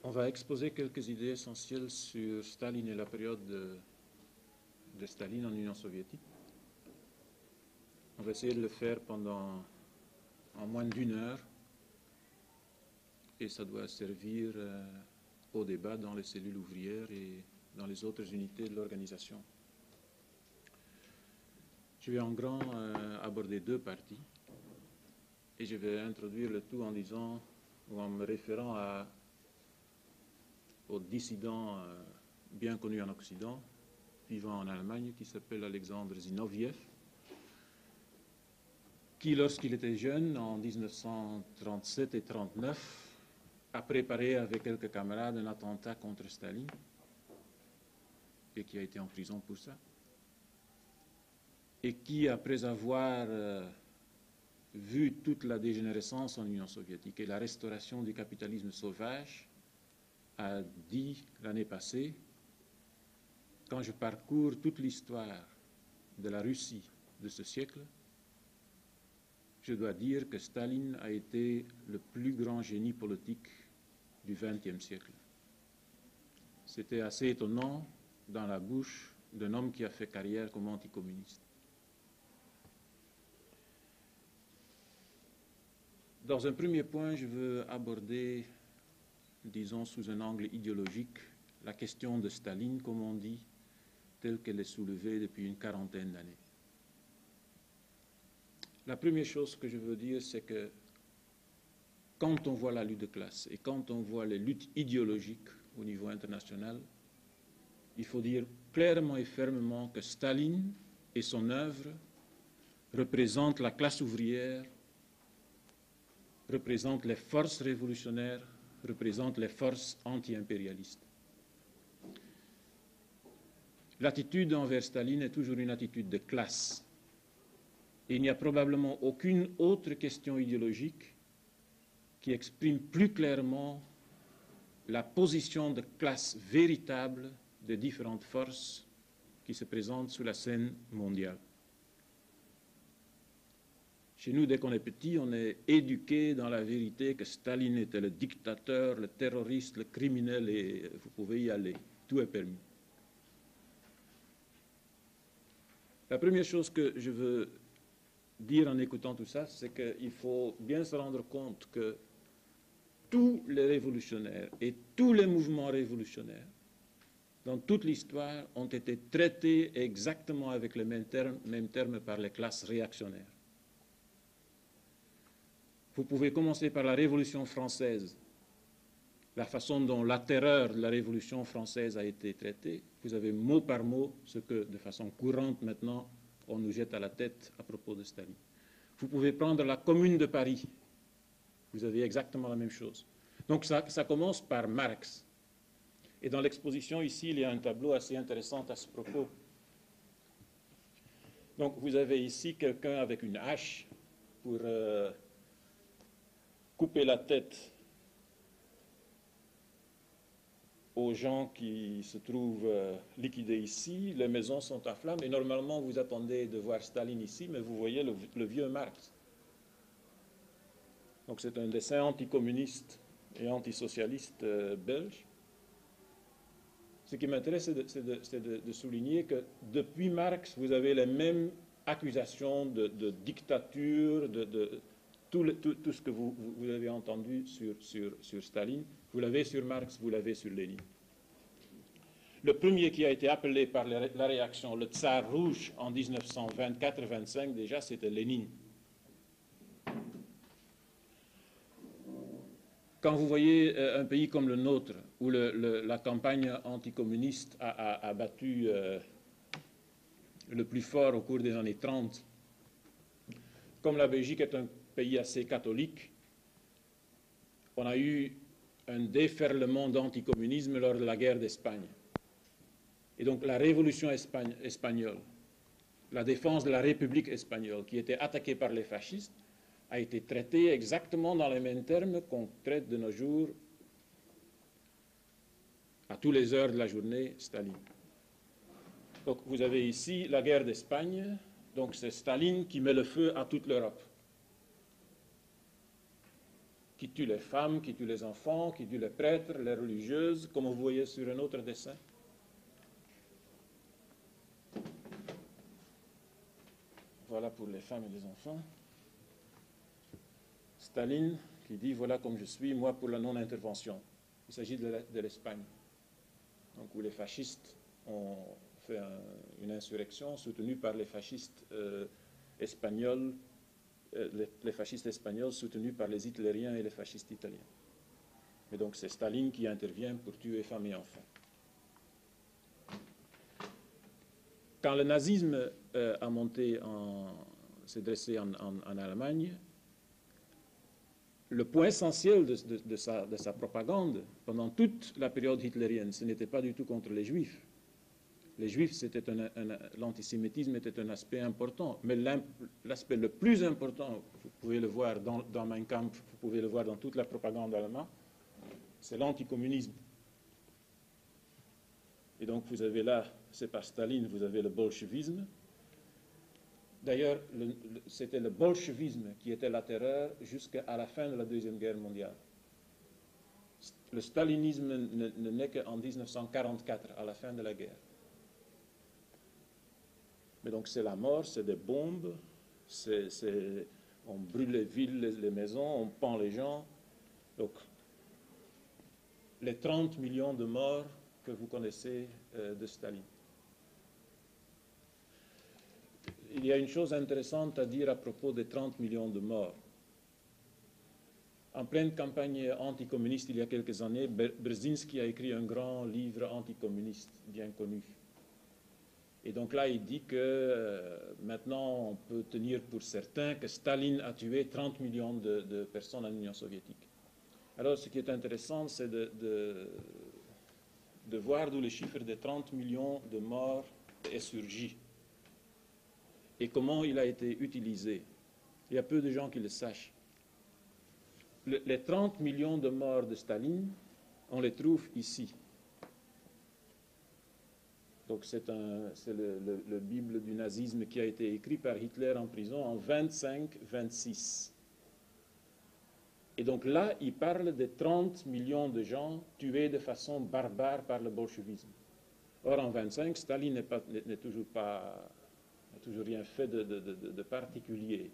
On va exposer quelques idées essentielles sur Staline et la période de Staline en Union soviétique. On va essayer de le faire en moins d'1 heure et ça doit servir au débat dans les cellules ouvrières et dans les autres unités de l'organisation. Je vais en grand aborder 2 parties et je vais introduire le tout en disant ou en me référant au dissident bien connu en Occident, vivant en Allemagne, qui s'appelle Alexandre Zinoviev, qui, lorsqu'il était jeune, en 1937 et 1939, a préparé avec quelques camarades un attentat contre Staline et qui a été en prison pour ça. Et qui, après avoir vu toute la dégénérescence en Union soviétique et la restauration du capitalisme sauvage, a dit l'année passée, quand je parcours toute l'histoire de la Russie de ce siècle, je dois dire que Staline a été le plus grand génie politique du XXe siècle. C'était assez étonnant dans la bouche d'un homme qui a fait carrière comme anticommuniste. Dans un premier point, je veux aborder, disons sous un angle idéologique, la question de Staline, comme on dit, telle qu'elle est soulevée depuis une 40aine d'années. La première chose que je veux dire, c'est que quand on voit la lutte de classe et quand on voit les luttes idéologiques au niveau international, il faut dire clairement et fermement que Staline et son œuvre représentent la classe ouvrière, représentent les forces révolutionnaires, représentent les forces anti-impérialistes. L'attitude envers Staline est toujours une attitude de classe. Et il n'y a probablement aucune autre question idéologique qui exprime plus clairement la position de classe véritable des différentes forces qui se présentent sur la scène mondiale. Chez nous, dès qu'on est petit, on est éduqué dans la vérité que Staline était le dictateur, le terroriste, le criminel, et vous pouvez y aller, tout est permis. La première chose que je veux dire en écoutant tout ça, c'est qu'il faut bien se rendre compte que tous les révolutionnaires et tous les mouvements révolutionnaires dans toute l'histoire ont été traités exactement avec les mêmes termes par les classes réactionnaires. Vous pouvez commencer par la Révolution française, la façon dont la terreur de la Révolution française a été traitée. Vous avez mot par mot ce que, de façon courante maintenant, on nous jette à la tête à propos de Staline. Vous pouvez prendre la Commune de Paris. Vous avez exactement la même chose. Donc ça commence par Marx. Et dans l'exposition ici, il y a un tableau assez intéressant à ce propos. Donc vous avez ici quelqu'un avec une hache pour couper la tête aux gens qui se trouvent liquidés ici. Les maisons sont en flammes et normalement vous attendez de voir Staline ici, mais vous voyez le vieux Marx. Donc c'est un dessin anticommuniste et antisocialiste belge. Ce qui m'intéresse, c'est de souligner que depuis Marx, vous avez les mêmes accusations de dictature, tout ce que vous avez entendu sur Staline. Vous l'avez sur Marx, vous l'avez sur Lénine. Le premier qui a été appelé par la réaction, le Tsar rouge, en 1924-25 déjà, c'était Lénine. Quand vous voyez un pays comme le nôtre, où la campagne anticommuniste a battu le plus fort au cours des années 30, comme la Belgique est un pays assez catholique, on a eu un déferlement d'anticommunisme lors de la guerre d'Espagne. Et donc la révolution espagnole, la défense de la République espagnole, qui était attaquée par les fascistes, a été traitée exactement dans les mêmes termes qu'on traite de nos jours, à toutes les heures de la journée, Staline. Donc vous avez ici la guerre d'Espagne, donc c'est Staline qui met le feu à toute l'Europe. qui tue les femmes, qui tue les enfants, qui tue les prêtres, les religieuses, comme vous voyez sur un autre dessin. Voilà pour les femmes et les enfants. Staline qui dit, voilà comme je suis, moi pour la non-intervention. Il s'agit de l'Espagne, donc où les fascistes ont fait une insurrection soutenue par les fascistes espagnols, les fascistes espagnols soutenus par les hitlériens et les fascistes italiens. Et donc c'est Staline qui intervient pour tuer femmes et enfants. Quand le nazisme s'est dressé en Allemagne, le point essentiel de sa propagande pendant toute la période hitlérienne, ce n'était pas du tout contre les Juifs. Les Juifs, l'antisémitisme était un aspect important, mais l'aspect le plus important, vous pouvez le voir dans Mein Kampf, vous pouvez le voir dans toute la propagande allemande, c'est l'anticommunisme. Et donc vous avez là, c'est par Staline, vous avez le bolchevisme. D'ailleurs, c'était le bolchevisme qui était la terreur jusqu'à la fin de la Deuxième Guerre mondiale. Le stalinisme ne naît qu'en 1944, à la fin de la guerre. Mais donc c'est la mort, c'est des bombes, on brûle les villes, les maisons, on pend les gens. Donc les 30 millions de morts que vous connaissez de Staline. Il y a une chose intéressante à dire à propos des 30 millions de morts. En pleine campagne anticommuniste, il y a quelques années, Brzezinski a écrit un grand livre anticommuniste bien connu. Et donc là, il dit que maintenant, on peut tenir pour certain que Staline a tué 30 millions de personnes en Union soviétique. Alors, ce qui est intéressant, c'est de voir d'où le chiffre de 30 millions de morts est surgi et comment il a été utilisé. Il y a peu de gens qui le sachent. Les 30 millions de morts de Staline, on les trouve ici. Donc c'est le Bible du nazisme qui a été écrit par Hitler en prison en 25-26. Et donc là, il parle de 30 millions de gens tués de façon barbare par le bolchevisme. Or, en 25, Staline n'a toujours rien fait de particulier.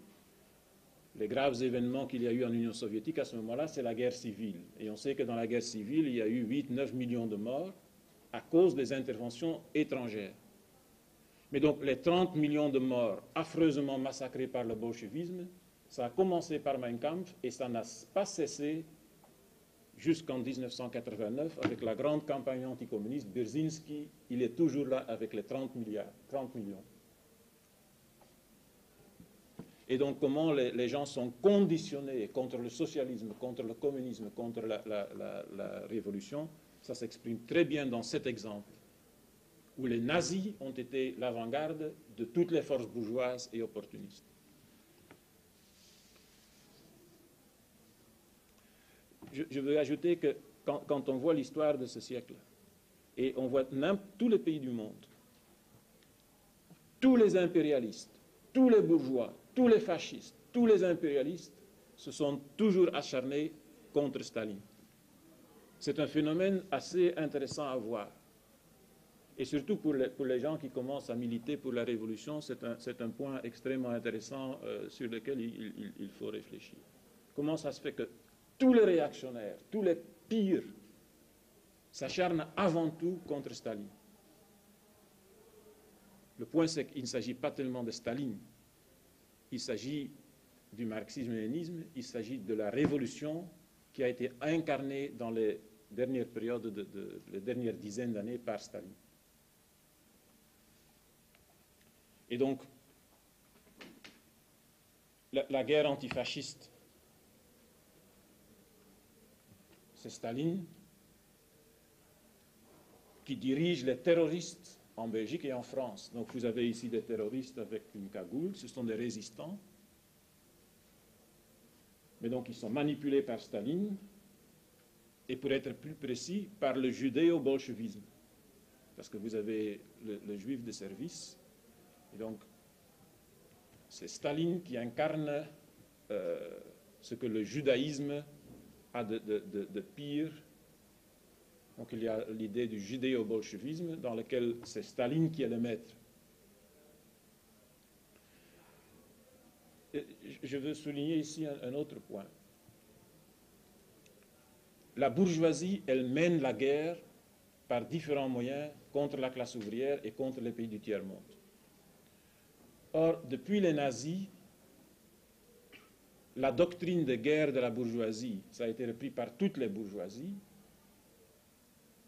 Les graves événements qu'il y a eu en Union soviétique à ce moment-là, c'est la guerre civile. Et on sait que dans la guerre civile, il y a eu 8-9 millions de morts à cause des interventions étrangères. Mais donc les 30 millions de morts affreusement massacrés par le bolchevisme, ça a commencé par Mein Kampf et ça n'a pas cessé jusqu'en 1989 avec la grande campagne anticommuniste. Brzezinski, il est toujours là avec les 30 millions. Et donc comment les gens sont conditionnés contre le socialisme, contre le communisme, contre la révolution, ça s'exprime très bien dans cet exemple, où les nazis ont été l'avant-garde de toutes les forces bourgeoises et opportunistes. Je veux ajouter que quand on voit l'histoire de ce siècle, et on voit tous les pays du monde, tous les impérialistes, tous les bourgeois, tous les fascistes, tous les impérialistes se sont toujours acharnés contre Staline. C'est un phénomène assez intéressant à voir. Et surtout pour les gens qui commencent à militer pour la révolution, c'est un point extrêmement intéressant sur lequel il faut réfléchir. Comment ça se fait que tous les réactionnaires, tous les pires, s'acharnent avant tout contre Staline? Le point, c'est qu'il ne s'agit pas tellement de Staline. Il s'agit du marxisme-léninisme, il s'agit de la révolution qui a été incarnée dans les dernières périodes, les dernières dizaines d'années par Staline. Et donc, la guerre antifasciste, c'est Staline qui dirige les terroristes en Belgique et en France. Donc vous avez ici des terroristes avec une cagoule, ce sont des résistants. Mais donc ils sont manipulés par Staline et pour être plus précis, par le judéo-bolchevisme. Parce que vous avez le juif de service. Et donc c'est Staline qui incarne ce que le judaïsme a de pire. Donc il y a l'idée du judéo-bolchevisme dans lequel c'est Staline qui est le maître. Et je veux souligner ici un autre point. La bourgeoisie, elle mène la guerre par différents moyens contre la classe ouvrière et contre les pays du tiers-monde. Or, depuis les nazis, la doctrine de guerre de la bourgeoisie, ça a été repris par toutes les bourgeoisies,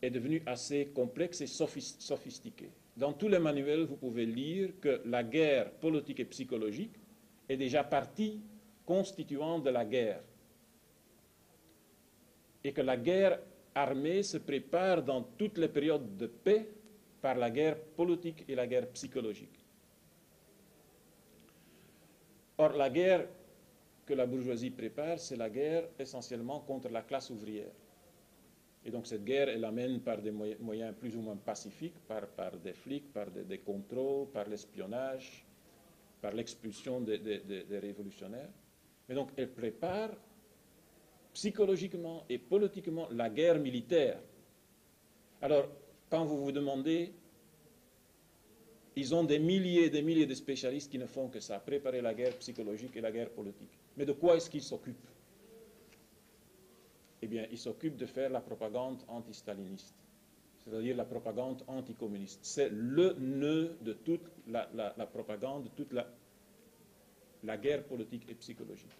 est devenue assez complexe et sophistiquée. Dans tous les manuels, vous pouvez lire que la guerre politique et psychologique est déjà partie constituante de la guerre. Et que la guerre armée se prépare dans toutes les périodes de paix par la guerre politique et la guerre psychologique. Or, la guerre que la bourgeoisie prépare, c'est la guerre essentiellement contre la classe ouvrière. Et donc cette guerre, elle amène par des moyens plus ou moins pacifiques, par des flics, par des contrôles, par l'espionnage, par l'expulsion des révolutionnaires. Mais donc elle prépare psychologiquement et politiquement la guerre militaire. Alors, quand vous vous demandez, ils ont des milliers et des milliers de spécialistes qui ne font que ça, préparer la guerre psychologique et la guerre politique. Mais de quoi est-ce qu'ils s'occupent? Eh bien, ils s'occupent de faire la propagande anti-staliniste, c'est-à-dire la propagande anticommuniste. C'est le nœud de toute la propagande, de toute la guerre politique et psychologique.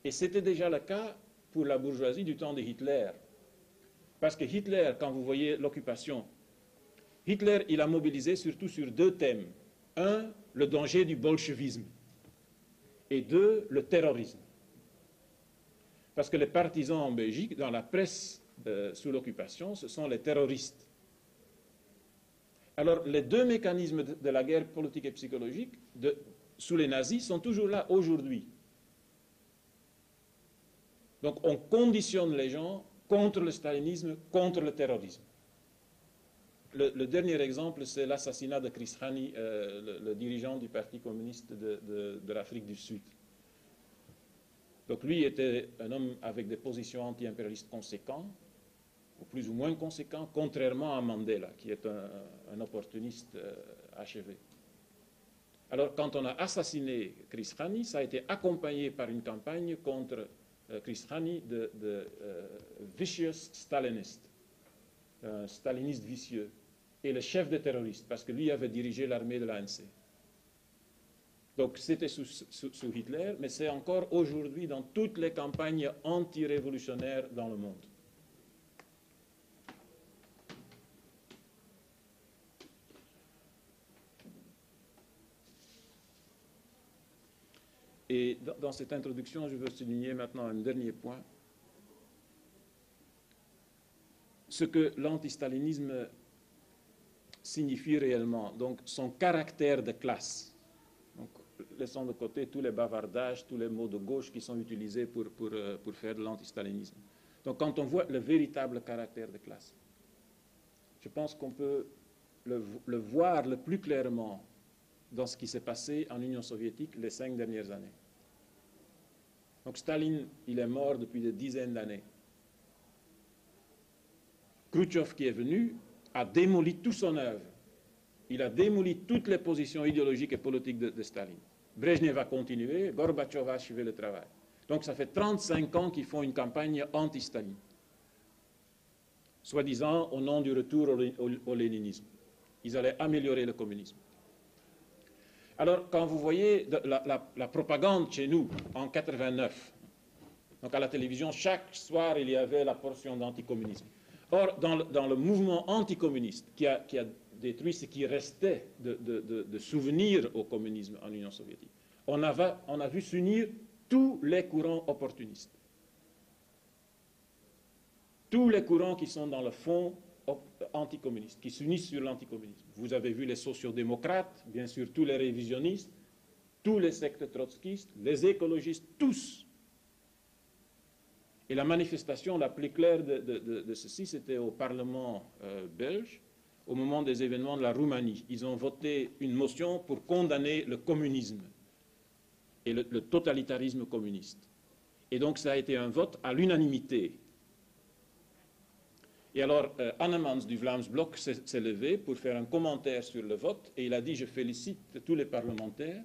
Et c'était déjà le cas pour la bourgeoisie du temps de Hitler. Parce que Hitler, quand vous voyez l'occupation, Hitler, il a mobilisé surtout sur deux thèmes. Un, le danger du bolchevisme. Et deux, le terrorisme. Parce que les partisans en Belgique, dans la presse sous l'occupation, ce sont les terroristes. Alors, les deux mécanismes de la guerre politique et psychologique sous les nazis sont toujours là aujourd'hui. Donc, on conditionne les gens contre le stalinisme, contre le terrorisme. Le dernier exemple, c'est l'assassinat de Chris Hani, le dirigeant du Parti communiste de l'Afrique du Sud. Donc lui était un homme avec des positions anti-impérialistes conséquentes, ou plus ou moins conséquentes, contrairement à Mandela, qui est un opportuniste achevé. Alors quand on a assassiné Chris Hani, ça a été accompagné par une campagne contre Chris Hani de vicious staliniste, un staliniste vicieux, et le chef des terroristes, parce que lui avait dirigé l'armée de l'ANC. Donc c'était sous Hitler, mais c'est encore aujourd'hui dans toutes les campagnes anti-révolutionnaires dans le monde. Et dans cette introduction, je veux souligner maintenant un dernier point. Ce que l'antistalinisme signifie réellement, donc son caractère de classe. Donc, laissons de côté tous les bavardages, tous les mots de gauche qui sont utilisés pour faire de l'antistalinisme. Donc quand on voit le véritable caractère de classe, je pense qu'on peut le voir le plus clairement dans ce qui s'est passé en Union soviétique les 5 dernières années. Donc Staline, il est mort depuis des dizaines d'années. Khrouchtchev qui est venu a démoli toute son œuvre. Il a démoli toutes les positions idéologiques et politiques de Staline. Brejnev a continué, Gorbatchev a achevé le travail. Donc ça fait 35 ans qu'ils font une campagne anti-Staline, soi-disant au nom du retour au léninisme. Ils allaient améliorer le communisme. Alors quand vous voyez la propagande chez nous en 89, donc à la télévision, chaque soir il y avait la portion d'anticommunisme. Or, dans le mouvement anticommuniste qui a détruit ce qui restait de souvenirs au communisme en Union soviétique, on a vu s'unir tous les courants opportunistes. Tous les courants qui sont dans le fond anticommuniste, qui s'unissent sur l'anticommunisme. Vous avez vu les sociodémocrates, bien sûr tous les révisionnistes, tous les sectes trotskistes, les écologistes, tous. Et la manifestation la plus claire de ceci, c'était au Parlement belge, au moment des événements de la Roumanie. Ils ont voté une motion pour condamner le communisme et le totalitarisme communiste. Et donc ça a été un vote à l'unanimité. Et alors, Annemans du Vlaams Blok s'est levé pour faire un commentaire sur le vote, et il a dit « Je félicite tous les parlementaires,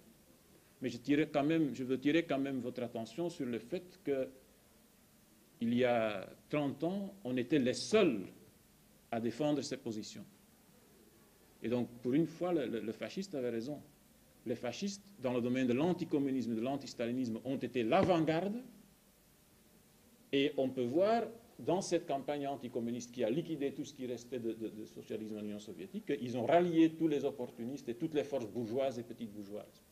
mais je veux tirer quand même votre attention sur le fait qu'il y a 30 ans, on était les seuls à défendre ces positions. » Et donc, pour une fois, le fasciste avait raison. Les fascistes, dans le domaine de l'anticommunisme, de l'antistalinisme, ont été l'avant-garde, et on peut voir dans cette campagne anticommuniste qui a liquidé tout ce qui restait de socialisme en Union soviétique, qu'ils ont rallié tous les opportunistes et toutes les forces bourgeoises et petites bourgeoises.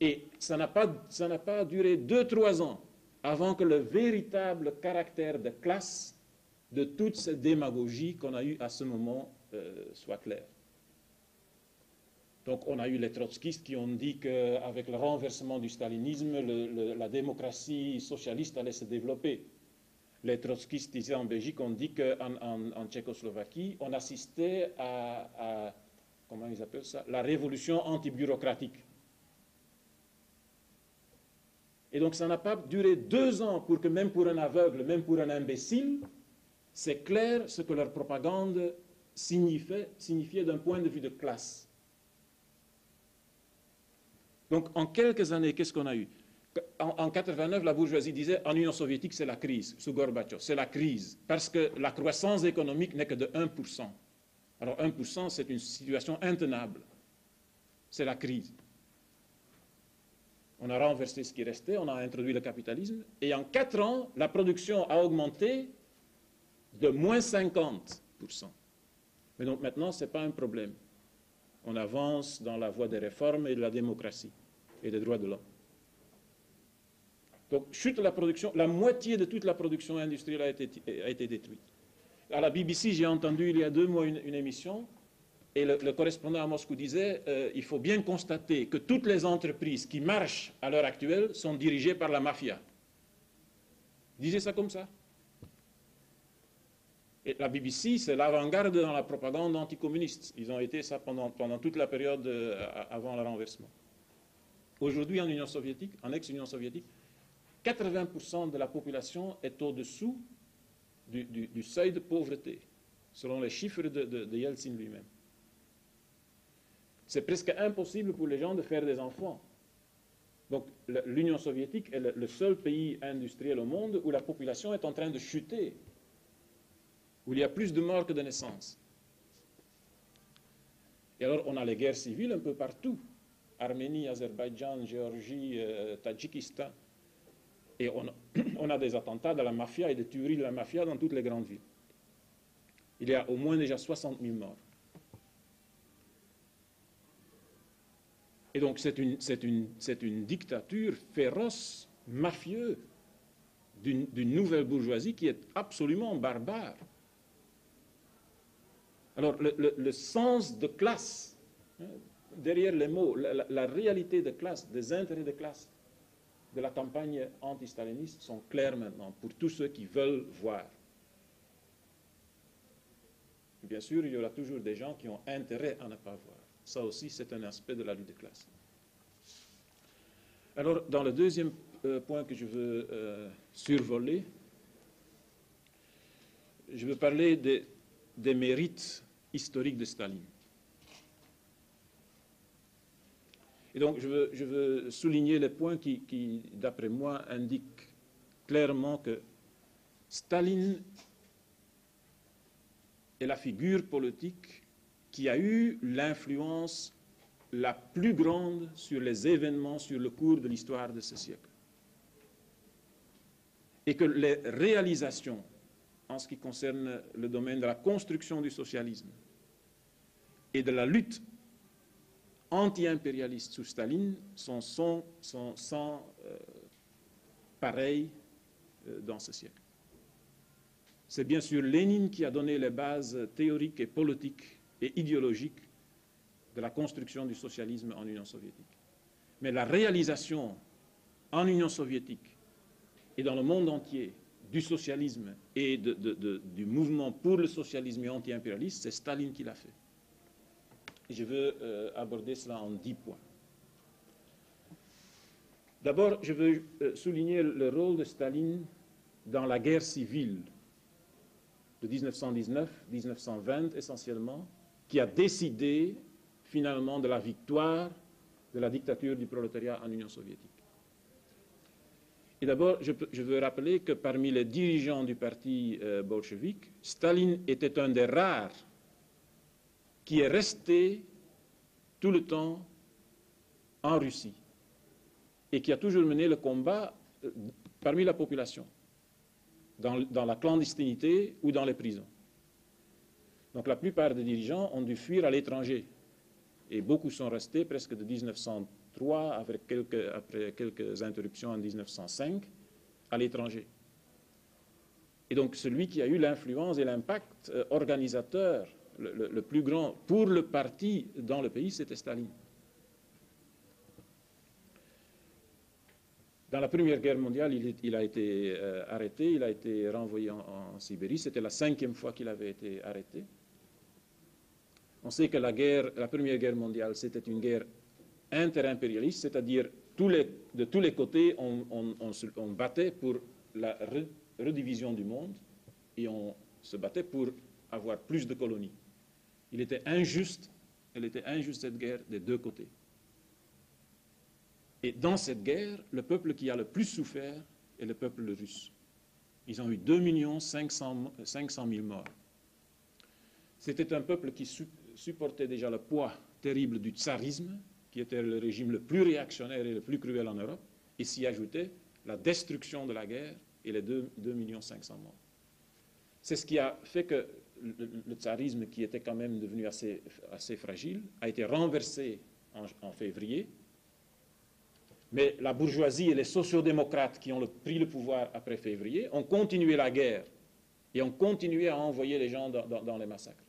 Et ça n'a pas duré 2-3 ans avant que le véritable caractère de classe de toute cette démagogie qu'on a eue à ce moment soit clair. Donc on a eu les trotskistes qui ont dit qu'avec le renversement du stalinisme, la démocratie socialiste allait se développer. Les trotskistes ici en Belgique ont dit qu'en Tchécoslovaquie, on assistait à comment ils appellent ça, la révolution anti-bureaucratique. Et donc ça n'a pas duré 2 ans pour que même pour un aveugle, même pour un imbécile, c'est clair ce que leur propagande signifiait d'un point de vue de classe. Donc en quelques années, qu'est-ce qu'on a eu? En 89, la bourgeoisie disait en Union soviétique, c'est la crise, sous Gorbatchev, c'est la crise, parce que la croissance économique n'est que de 1%. Alors 1%, c'est une situation intenable. C'est la crise. On a renversé ce qui restait, on a introduit le capitalisme, et en 4 ans, la production a augmenté de moins 50%. Mais donc maintenant, ce n'est pas un problème. On avance dans la voie des réformes et de la démocratie et des droits de l'homme. Donc, chute la production, la moitié de toute la production industrielle a été détruite. À la BBC, j'ai entendu il y a 2 mois une émission, et le correspondant à Moscou disait il faut bien constater que toutes les entreprises qui marchent à l'heure actuelle sont dirigées par la mafia. Il disait ça comme ça. Et la BBC, c'est l'avant-garde dans la propagande anticommuniste. Ils ont été ça pendant toute la période avant le renversement. Aujourd'hui, en Union soviétique, en ex-Union soviétique, 80% de la population est au-dessous du seuil de pauvreté, selon les chiffres de Yeltsin lui-même. C'est presque impossible pour les gens de faire des enfants. Donc l'Union soviétique est le seul pays industriel au monde où la population est en train de chuter, où il y a plus de morts que de naissances. Et alors on a les guerres civiles un peu partout. Arménie, Azerbaïdjan, Géorgie, Tadjikistan. Et on a des attentats de la mafia et des tueries de la mafia dans toutes les grandes villes. Il y a au moins déjà 60 000 morts. Et donc c'est une dictature féroce, mafieuse, d'une nouvelle bourgeoisie qui est absolument barbare. Alors le sens de classe, hein, derrière les mots, la réalité de classe, des intérêts de classe de la campagne anti-staliniste sont clairs maintenant pour tous ceux qui veulent voir. Bien sûr, il y aura toujours des gens qui ont intérêt à ne pas voir. Ça aussi, c'est un aspect de la lutte de classe. Alors, dans le deuxième point que je veux survoler, je veux parler des mérites historiques de Staline. Et donc, je veux souligner les points qui d'après moi, indiquent clairement que Staline est la figure politique qui a eu l'influence la plus grande sur les événements, sur le cours de l'histoire de ce siècle. Et que les réalisations en ce qui concerne le domaine de la construction du socialisme et de la lutte anti-impérialiste sous Staline sont sans pareil dans ce siècle. C'est bien sûr Lénine qui a donné les bases théoriques et politiques et idéologiques de la construction du socialisme en Union soviétique. Mais la réalisation en Union soviétique et dans le monde entier du socialisme et du mouvement pour le socialisme et anti-impérialiste, c'est Staline qui l'a fait. Je veux aborder cela en 10 points. D'abord, je veux souligner le rôle de Staline dans la guerre civile de 1919-1920 essentiellement, qui a décidé finalement de la victoire de la dictature du prolétariat en Union soviétique. Et d'abord, je veux rappeler que parmi les dirigeants du parti bolchevique, Staline était un des rares qui est resté tout le temps en Russie et qui a toujours mené le combat parmi la population, dans la clandestinité ou dans les prisons. Donc la plupart des dirigeants ont dû fuir à l'étranger et beaucoup sont restés presque de 1903, après quelques interruptions en 1905, à l'étranger. Et donc celui qui a eu l'influence et l'impact organisateur le plus grand pour le parti dans le pays, c'était Staline. Dans la Première Guerre mondiale, il a été arrêté, il a été renvoyé en Sibérie. C'était la 5e fois qu'il avait été arrêté. On sait que la Première Guerre mondiale, c'était une guerre interimpérialiste, c'est-à-dire de tous les côtés, on battait pour la redivision du monde et on se battait pour avoir plus de colonies. Elle était injuste cette guerre des deux côtés. Et dans cette guerre, le peuple qui a le plus souffert est le peuple russe. Ils ont eu 2 500 000 morts. C'était un peuple qui supportait déjà le poids terrible du tsarisme, qui était le régime le plus réactionnaire et le plus cruel en Europe, et s'y ajoutait la destruction de la guerre et les 2 500 000 morts. C'est ce qui a fait que le tsarisme, qui était quand même devenu assez fragile, a été renversé en février. Mais la bourgeoisie et les sociodémocrates qui ont pris le pouvoir après février ont continué la guerre et ont continué à envoyer les gens dans les massacres.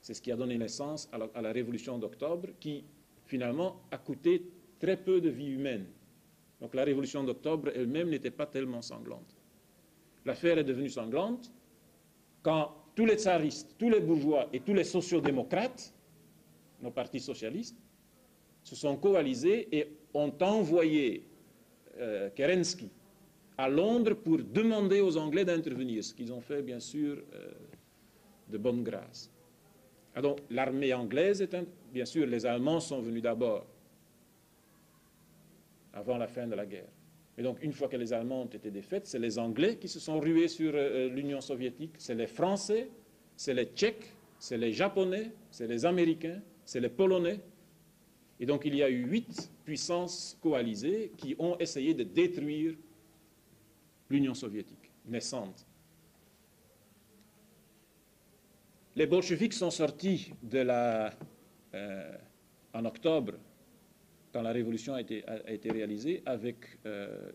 C'est ce qui a donné naissance à la révolution d'octobre qui, finalement, a coûté très peu de vies humaines. Donc la révolution d'octobre elle-même n'était pas tellement sanglante. L'affaire est devenue sanglante quand tous les tsaristes, tous les bourgeois et tous les sociodémocrates, nos partis socialistes, se sont coalisés et ont envoyé Kerensky à Londres pour demander aux Anglais d'intervenir, ce qu'ils ont fait, bien sûr, de bonne grâce. Alors, l'armée anglaise, bien sûr, les Allemands sont venus d'abord, avant la fin de la guerre. Et donc, une fois que les Allemands ont été défaits, c'est les Anglais qui se sont rués sur l'Union soviétique, c'est les Français, c'est les Tchèques, c'est les Japonais, c'est les Américains, c'est les Polonais. Et donc, il y a eu 8 puissances coalisées qui ont essayé de détruire l'Union soviétique naissante. Les bolcheviks sont sortis en octobre, quand la révolution a été réalisée, avec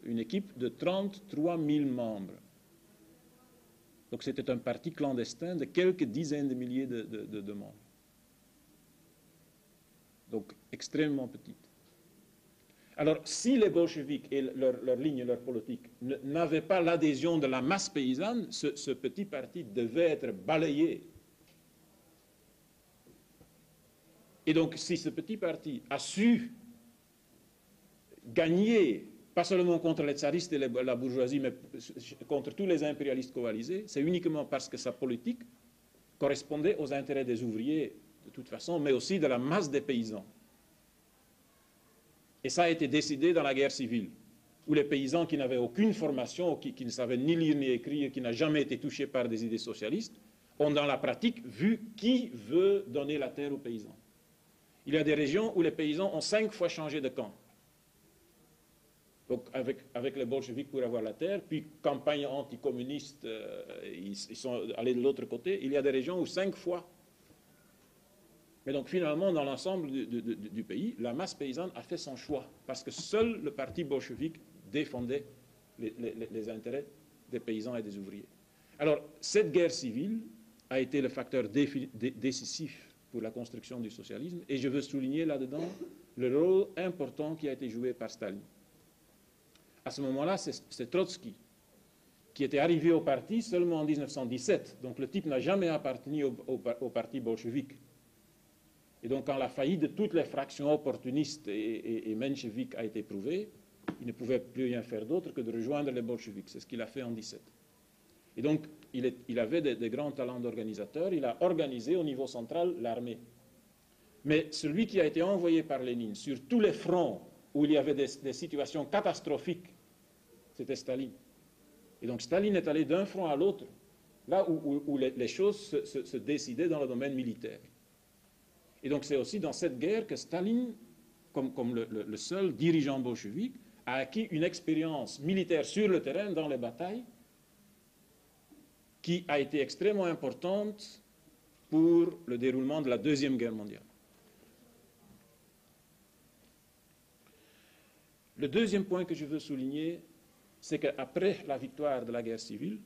une équipe de 33 000 membres. Donc, c'était un parti clandestin de quelques dizaines de milliers de membres. Donc extrêmement petite. Alors, si les bolcheviks et leur ligne, leur politique n'avaient pas l'adhésion de la masse paysanne, ce petit parti devait être balayé. Et donc, si ce petit parti a su gagner, pas seulement contre les tsaristes et la bourgeoisie, mais contre tous les impérialistes coalisés, c'est uniquement parce que sa politique correspondait aux intérêts des ouvriers, de toute façon, mais aussi de la masse des paysans. Et ça a été décidé dans la guerre civile, où les paysans qui n'avaient aucune formation, qui ne savaient ni lire ni écrire, qui n'ont jamais été touchés par des idées socialistes, ont dans la pratique vu qui veut donner la terre aux paysans. Il y a des régions où les paysans ont 5 fois changé de camp. Donc avec les bolcheviks pour avoir la terre, puis campagne anticommuniste, ils sont allés de l'autre côté. Il y a des régions où 5 fois. Mais donc finalement, dans l'ensemble du pays, la masse paysanne a fait son choix, parce que seul le parti bolchevique défendait les intérêts des paysans et des ouvriers. Alors, cette guerre civile a été le facteur décisif pour la construction du socialisme, et je veux souligner là-dedans le rôle important qui a été joué par Staline. À ce moment-là, c'est Trotsky, qui était arrivé au parti seulement en 1917. Donc le type n'a jamais appartenu au parti bolchevique. Et donc quand la faillite de toutes les fractions opportunistes et mencheviques a été prouvée, Il ne pouvait plus rien faire d'autre que de rejoindre les bolcheviks. C'est ce qu'il a fait en 1917. Et donc, il avait des grands talents d'organisateur. Il a organisé au niveau central l'armée. Mais celui qui a été envoyé par Lénine sur tous les fronts où il y avait des situations catastrophiques, c'était Staline. Et donc Staline est allé d'un front à l'autre, là où les choses se décidaient dans le domaine militaire. Et donc c'est aussi dans cette guerre que Staline, comme le seul dirigeant bolchevique, a acquis une expérience militaire sur le terrain, dans les batailles, qui a été extrêmement importante pour le déroulement de la Deuxième Guerre mondiale. Le deuxième point que je veux souligner, c'est qu'après la victoire de la guerre civile,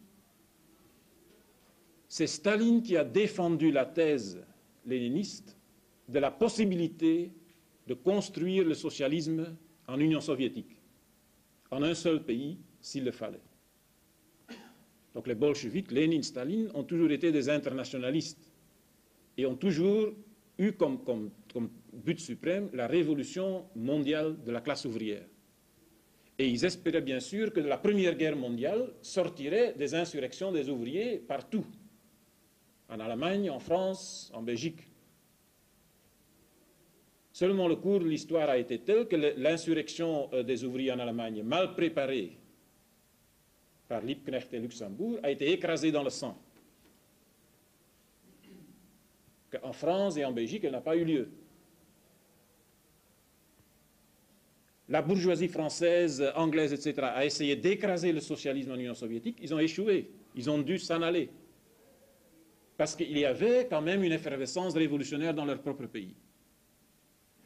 c'est Staline qui a défendu la thèse léniniste de la possibilité de construire le socialisme en Union soviétique, en un seul pays, s'il le fallait. Donc les bolcheviks, Lénine, Staline, ont toujours été des internationalistes et ont toujours eu comme but suprême la révolution mondiale de la classe ouvrière. Et ils espéraient bien sûr que de la Première Guerre mondiale sortiraient des insurrections des ouvriers partout, en Allemagne, en France, en Belgique. Seulement le cours de l'histoire a été tel que l'insurrection des ouvriers en Allemagne, mal préparée par Liebknecht et Luxembourg, a été écrasée dans le sang. En France et en Belgique, elle n'a pas eu lieu. La bourgeoisie française, anglaise, etc., a essayé d'écraser le socialisme en Union soviétique. Ils ont échoué. Ils ont dû s'en aller. Parce qu'il y avait quand même une effervescence révolutionnaire dans leur propre pays.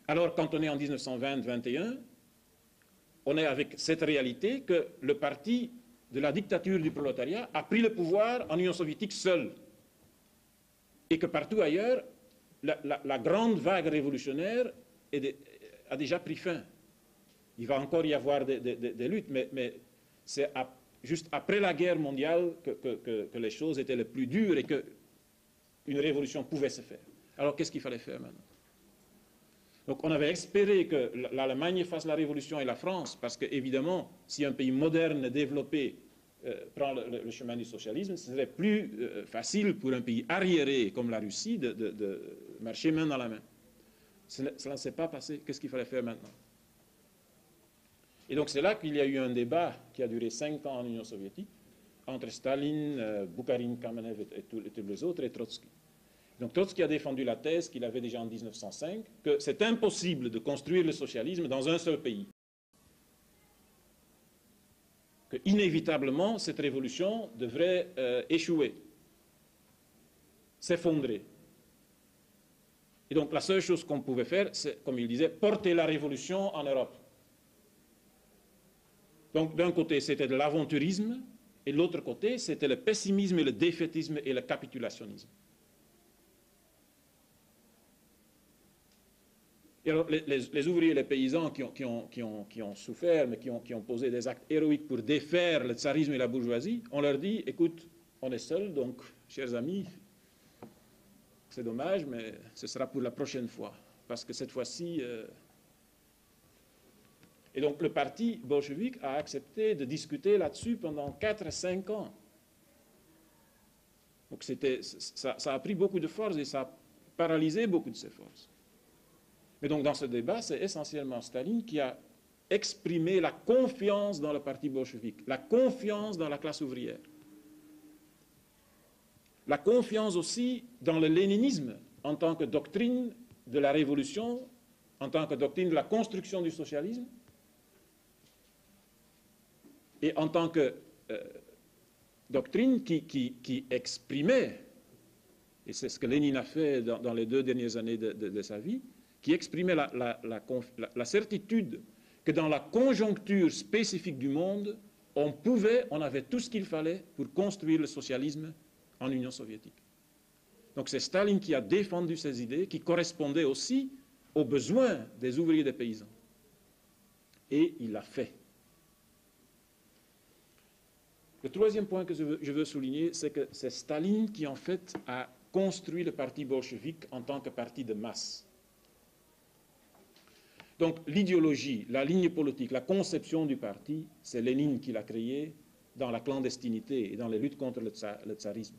Alors, quand on est en 1920-21, on est avec cette réalité que le parti de la dictature du prolétariat a pris le pouvoir en Union soviétique seul. Et que partout ailleurs, la grande vague révolutionnaire a déjà pris fin. Il va encore y avoir des luttes, mais c'est juste après la guerre mondiale que les choses étaient les plus dures et qu'une révolution pouvait se faire. Alors qu'est-ce qu'il fallait faire maintenant? Donc on avait espéré que l'Allemagne fasse la révolution et la France, parce qu'évidemment, si un pays moderne, développé, prend le chemin du socialisme, ce serait plus facile pour un pays arriéré comme la Russie de marcher main dans la main. Cela ne s'est pas passé. Qu'est-ce qu'il fallait faire maintenant? Et donc c'est là qu'il y a eu un débat qui a duré 5 ans en Union soviétique, entre Staline, Boukharine, Kamenev et tous les autres, et Trotsky. Donc Trotsky a défendu la thèse qu'il avait déjà en 1905, que c'est impossible de construire le socialisme dans un seul pays. Que inévitablement, cette révolution devrait échouer, s'effondrer. Et donc la seule chose qu'on pouvait faire, c'est, comme il disait, porter la révolution en Europe. Donc d'un côté, c'était de l'aventurisme, et de l'autre côté, c'était le pessimisme et le défaitisme et le capitulationnisme. Et alors, les ouvriers et les paysans qui ont souffert, mais qui ont posé des actes héroïques pour défaire le tsarisme et la bourgeoisie, on leur dit, écoute, on est seuls, donc, chers amis, c'est dommage, mais ce sera pour la prochaine fois, parce que cette fois-ci... Et donc, le parti bolchevique a accepté de discuter là-dessus pendant 4 à 5 ans. Donc, ça a pris beaucoup de force et ça a paralysé beaucoup de ses forces. Mais donc dans ce débat, c'est essentiellement Staline qui a exprimé la confiance dans le parti bolchevique, la confiance dans la classe ouvrière, la confiance aussi dans le léninisme en tant que doctrine de la révolution, en tant que doctrine de la construction du socialisme, et en tant que doctrine qui exprimait, et c'est ce que Lénine a fait dans les 2 dernières années de sa vie, qui exprimait la certitude que dans la conjoncture spécifique du monde, on avait tout ce qu'il fallait pour construire le socialisme en Union soviétique. Donc c'est Staline qui a défendu ces idées, qui correspondaient aussi aux besoins des ouvriers et des paysans. Et il l'a fait. Le troisième point que je veux souligner, c'est que c'est Staline qui en fait a construit le parti bolchevique en tant que parti de masse. Donc l'idéologie, la ligne politique, la conception du parti, c'est Lénine qui l'a créé dans la clandestinité et dans les luttes contre le tsarisme.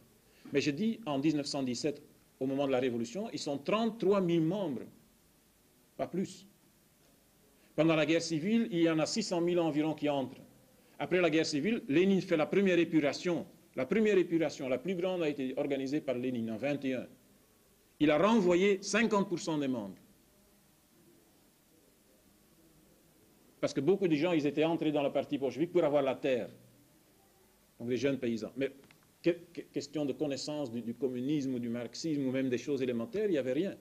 Mais je dis, en 1917, au moment de la Révolution, ils sont 33 000 membres, pas plus. Pendant la guerre civile, il y en a 600 000 environ qui entrent. Après la guerre civile, Lénine fait la première épuration. La première épuration, la plus grande, a été organisée par Lénine en 1921. Il a renvoyé 50% des membres. Parce que beaucoup de gens, ils étaient entrés dans le parti bolchevique pour avoir la terre. Donc des jeunes paysans. Mais question de connaissance du communisme ou du marxisme ou même des choses élémentaires, il n'y avait rien.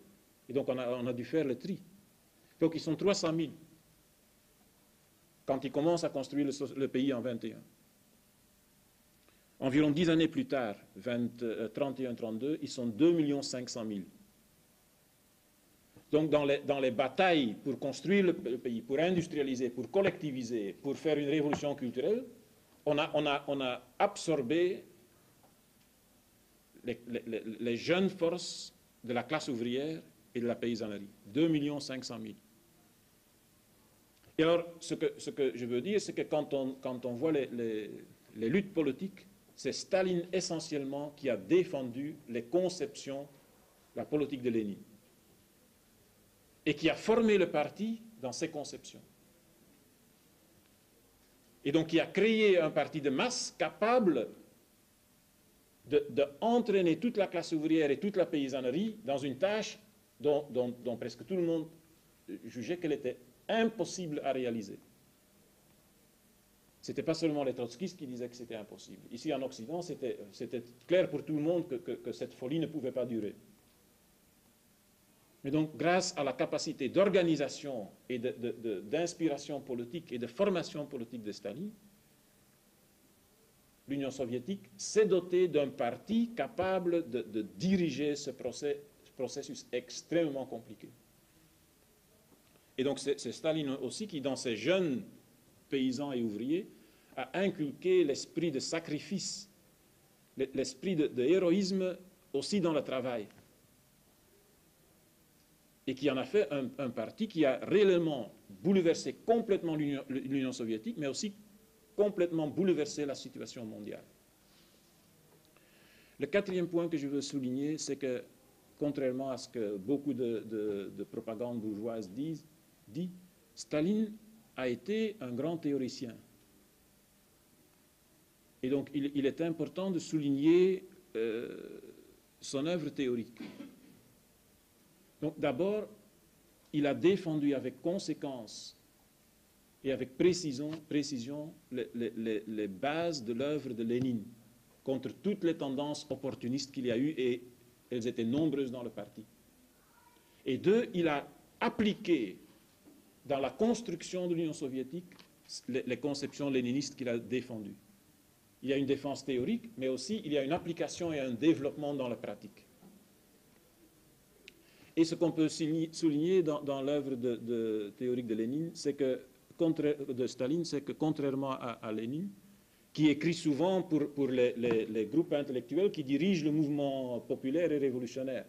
Et donc on a dû faire le tri. Donc ils sont 300 000 quand ils commencent à construire le pays en 21. Environ 10 années plus tard, 31-32, ils sont 2 500 000. Donc dans les batailles pour construire le pays, pour industrialiser, pour collectiviser, pour faire une révolution culturelle, on a absorbé les jeunes forces de la classe ouvrière et de la paysannerie. 2 500 000. Et alors, ce que je veux dire, c'est que quand on voit les luttes politiques, c'est Staline essentiellement qui a défendu les conceptions, la politique de Lénine. Et qui a formé le parti dans ses conceptions. Et donc qui a créé un parti de masse capable d'entraîner toute la classe ouvrière et toute la paysannerie dans une tâche dont presque tout le monde jugeait qu'elle était impossible à réaliser. Ce n'était pas seulement les trotskistes qui disaient que c'était impossible. Ici en Occident, c'était clair pour tout le monde que cette folie ne pouvait pas durer. Mais donc, grâce à la capacité d'organisation et d'inspiration politique et de formation politique de Staline, l'Union soviétique s'est dotée d'un parti capable de diriger ce processus extrêmement compliqué. Et donc, c'est Staline aussi qui, dans ses jeunes paysans et ouvriers, a inculqué l'esprit de sacrifice, l'esprit de héroïsme aussi dans le travail. Et qui en a fait un parti qui a réellement bouleversé complètement l'Union soviétique, mais aussi complètement bouleversé la situation mondiale. Le quatrième point que je veux souligner, c'est que, contrairement à ce que beaucoup de propagande bourgeoise dit, Staline a été un grand théoricien. Et donc, il est important de souligner son œuvre théorique. Donc d'abord, il a défendu avec conséquence et avec précision les bases de l'œuvre de Lénine contre toutes les tendances opportunistes qu'il y a eu, et elles étaient nombreuses dans le parti. Et deux, il a appliqué dans la construction de l'Union soviétique les conceptions léninistes qu'il a défendues. Il y a une défense théorique, mais aussi il y a une application et un développement dans la pratique. Et ce qu'on peut souligner dans l'œuvre théorique de Lénine, c'est que, de Staline, c'est que contrairement à Lénine, qui écrit souvent pour les groupes intellectuels qui dirigent le mouvement populaire et révolutionnaire,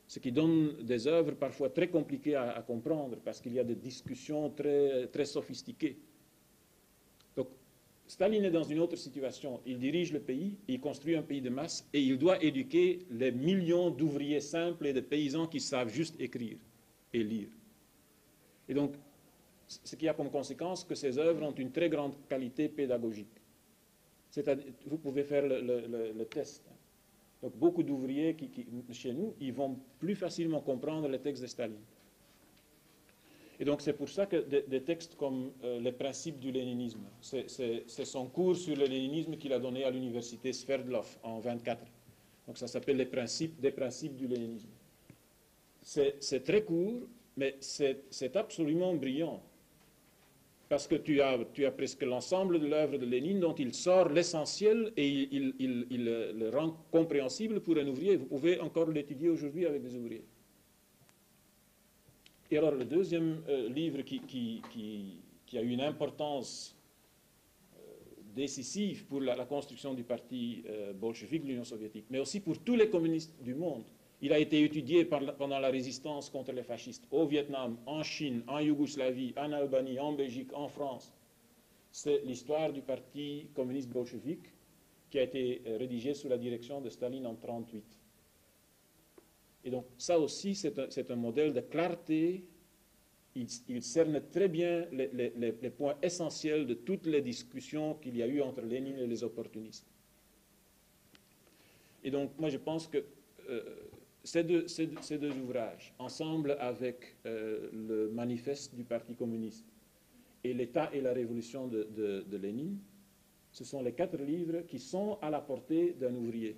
ce qui donne des œuvres parfois très compliquées à comprendre, parce qu'il y a des discussions très, très sophistiquées. Donc, Staline est dans une autre situation. Il dirige le pays, il construit un pays de masse, et il doit éduquer les millions d'ouvriers simples et de paysans qui savent juste écrire et lire. Et donc, ce qui a comme conséquence que ces œuvres ont une très grande qualité pédagogique. C'est-à-dire, vous pouvez faire le test. Donc, beaucoup d'ouvriers chez nous, ils vont plus facilement comprendre les textes de Staline. Et donc, c'est pour ça que des textes comme les principes du léninisme, c'est son cours sur le léninisme qu'il a donné à l'université Sverdlov en 1924. Donc, ça s'appelle des principes du léninisme. C'est très court, mais c'est absolument brillant. Parce que tu as presque l'ensemble de l'œuvre de Lénine dont il sort l'essentiel et il le rend compréhensible pour un ouvrier. Vous pouvez encore l'étudier aujourd'hui avec des ouvriers. Et alors, le deuxième livre qui a eu une importance décisive pour la construction du parti bolchevique de l'Union soviétique, mais aussi pour tous les communistes du monde, Il a été étudié pendant la résistance contre les fascistes au Vietnam, en Chine, en Yougoslavie, en Albanie, en Belgique, en France. C'est l'histoire du Parti communiste bolchevique qui a été rédigée sous la direction de Staline en 1938. Et donc ça aussi, c'est un modèle de clarté. Il cerne très bien les points essentiels de toutes les discussions qu'il y a eu entre Lénine et les opportunistes. Et donc, moi, je pense que ces deux ouvrages, ensemble avec le manifeste du Parti communiste et l'État et la révolution de Lénine, ce sont les 4 livres qui sont à la portée d'un ouvrier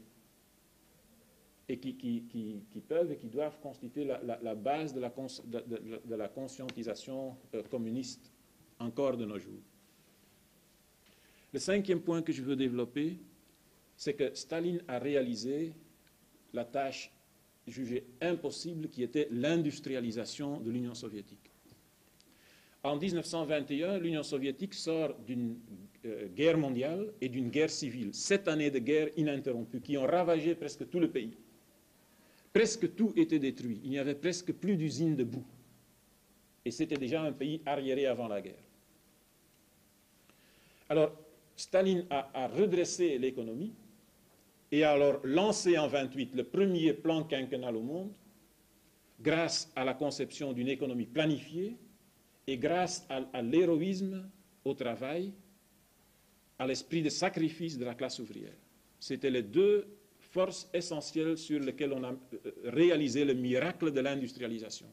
et qui peuvent et qui doivent constituer la base de la conscientisation communiste encore de nos jours. Le 5e point que je veux développer, c'est que Staline a réalisé la tâche jugée impossible qui était l'industrialisation de l'Union soviétique. En 1921, l'Union soviétique sort d'une guerre mondiale et d'une guerre civile. 7 années de guerre ininterrompues qui ont ravagé presque tout le pays. Presque tout était détruit. Il n'y avait presque plus d'usines debout. Et c'était déjà un pays arriéré avant la guerre. Alors, Staline a redressé l'économie et a alors lancé en 1928 le premier plan quinquennal au monde grâce à la conception d'une économie planifiée et grâce à l'héroïsme au travail, à l'esprit de sacrifice de la classe ouvrière. C'était les 2 forces essentielles sur lesquelles on a réalisé le miracle de l'industrialisation.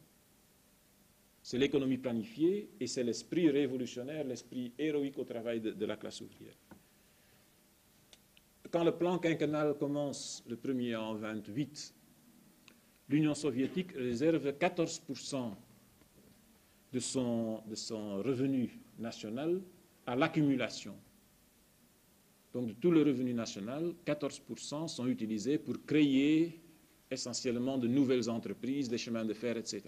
C'est l'économie planifiée et c'est l'esprit révolutionnaire, l'esprit héroïque au travail de la classe ouvrière. Quand le plan quinquennal commence, le premier en 1928, l'Union soviétique réserve 14% de son revenu national à l'accumulation. Donc de tout le revenu national, 14% sont utilisés pour créer essentiellement de nouvelles entreprises, des chemins de fer, etc.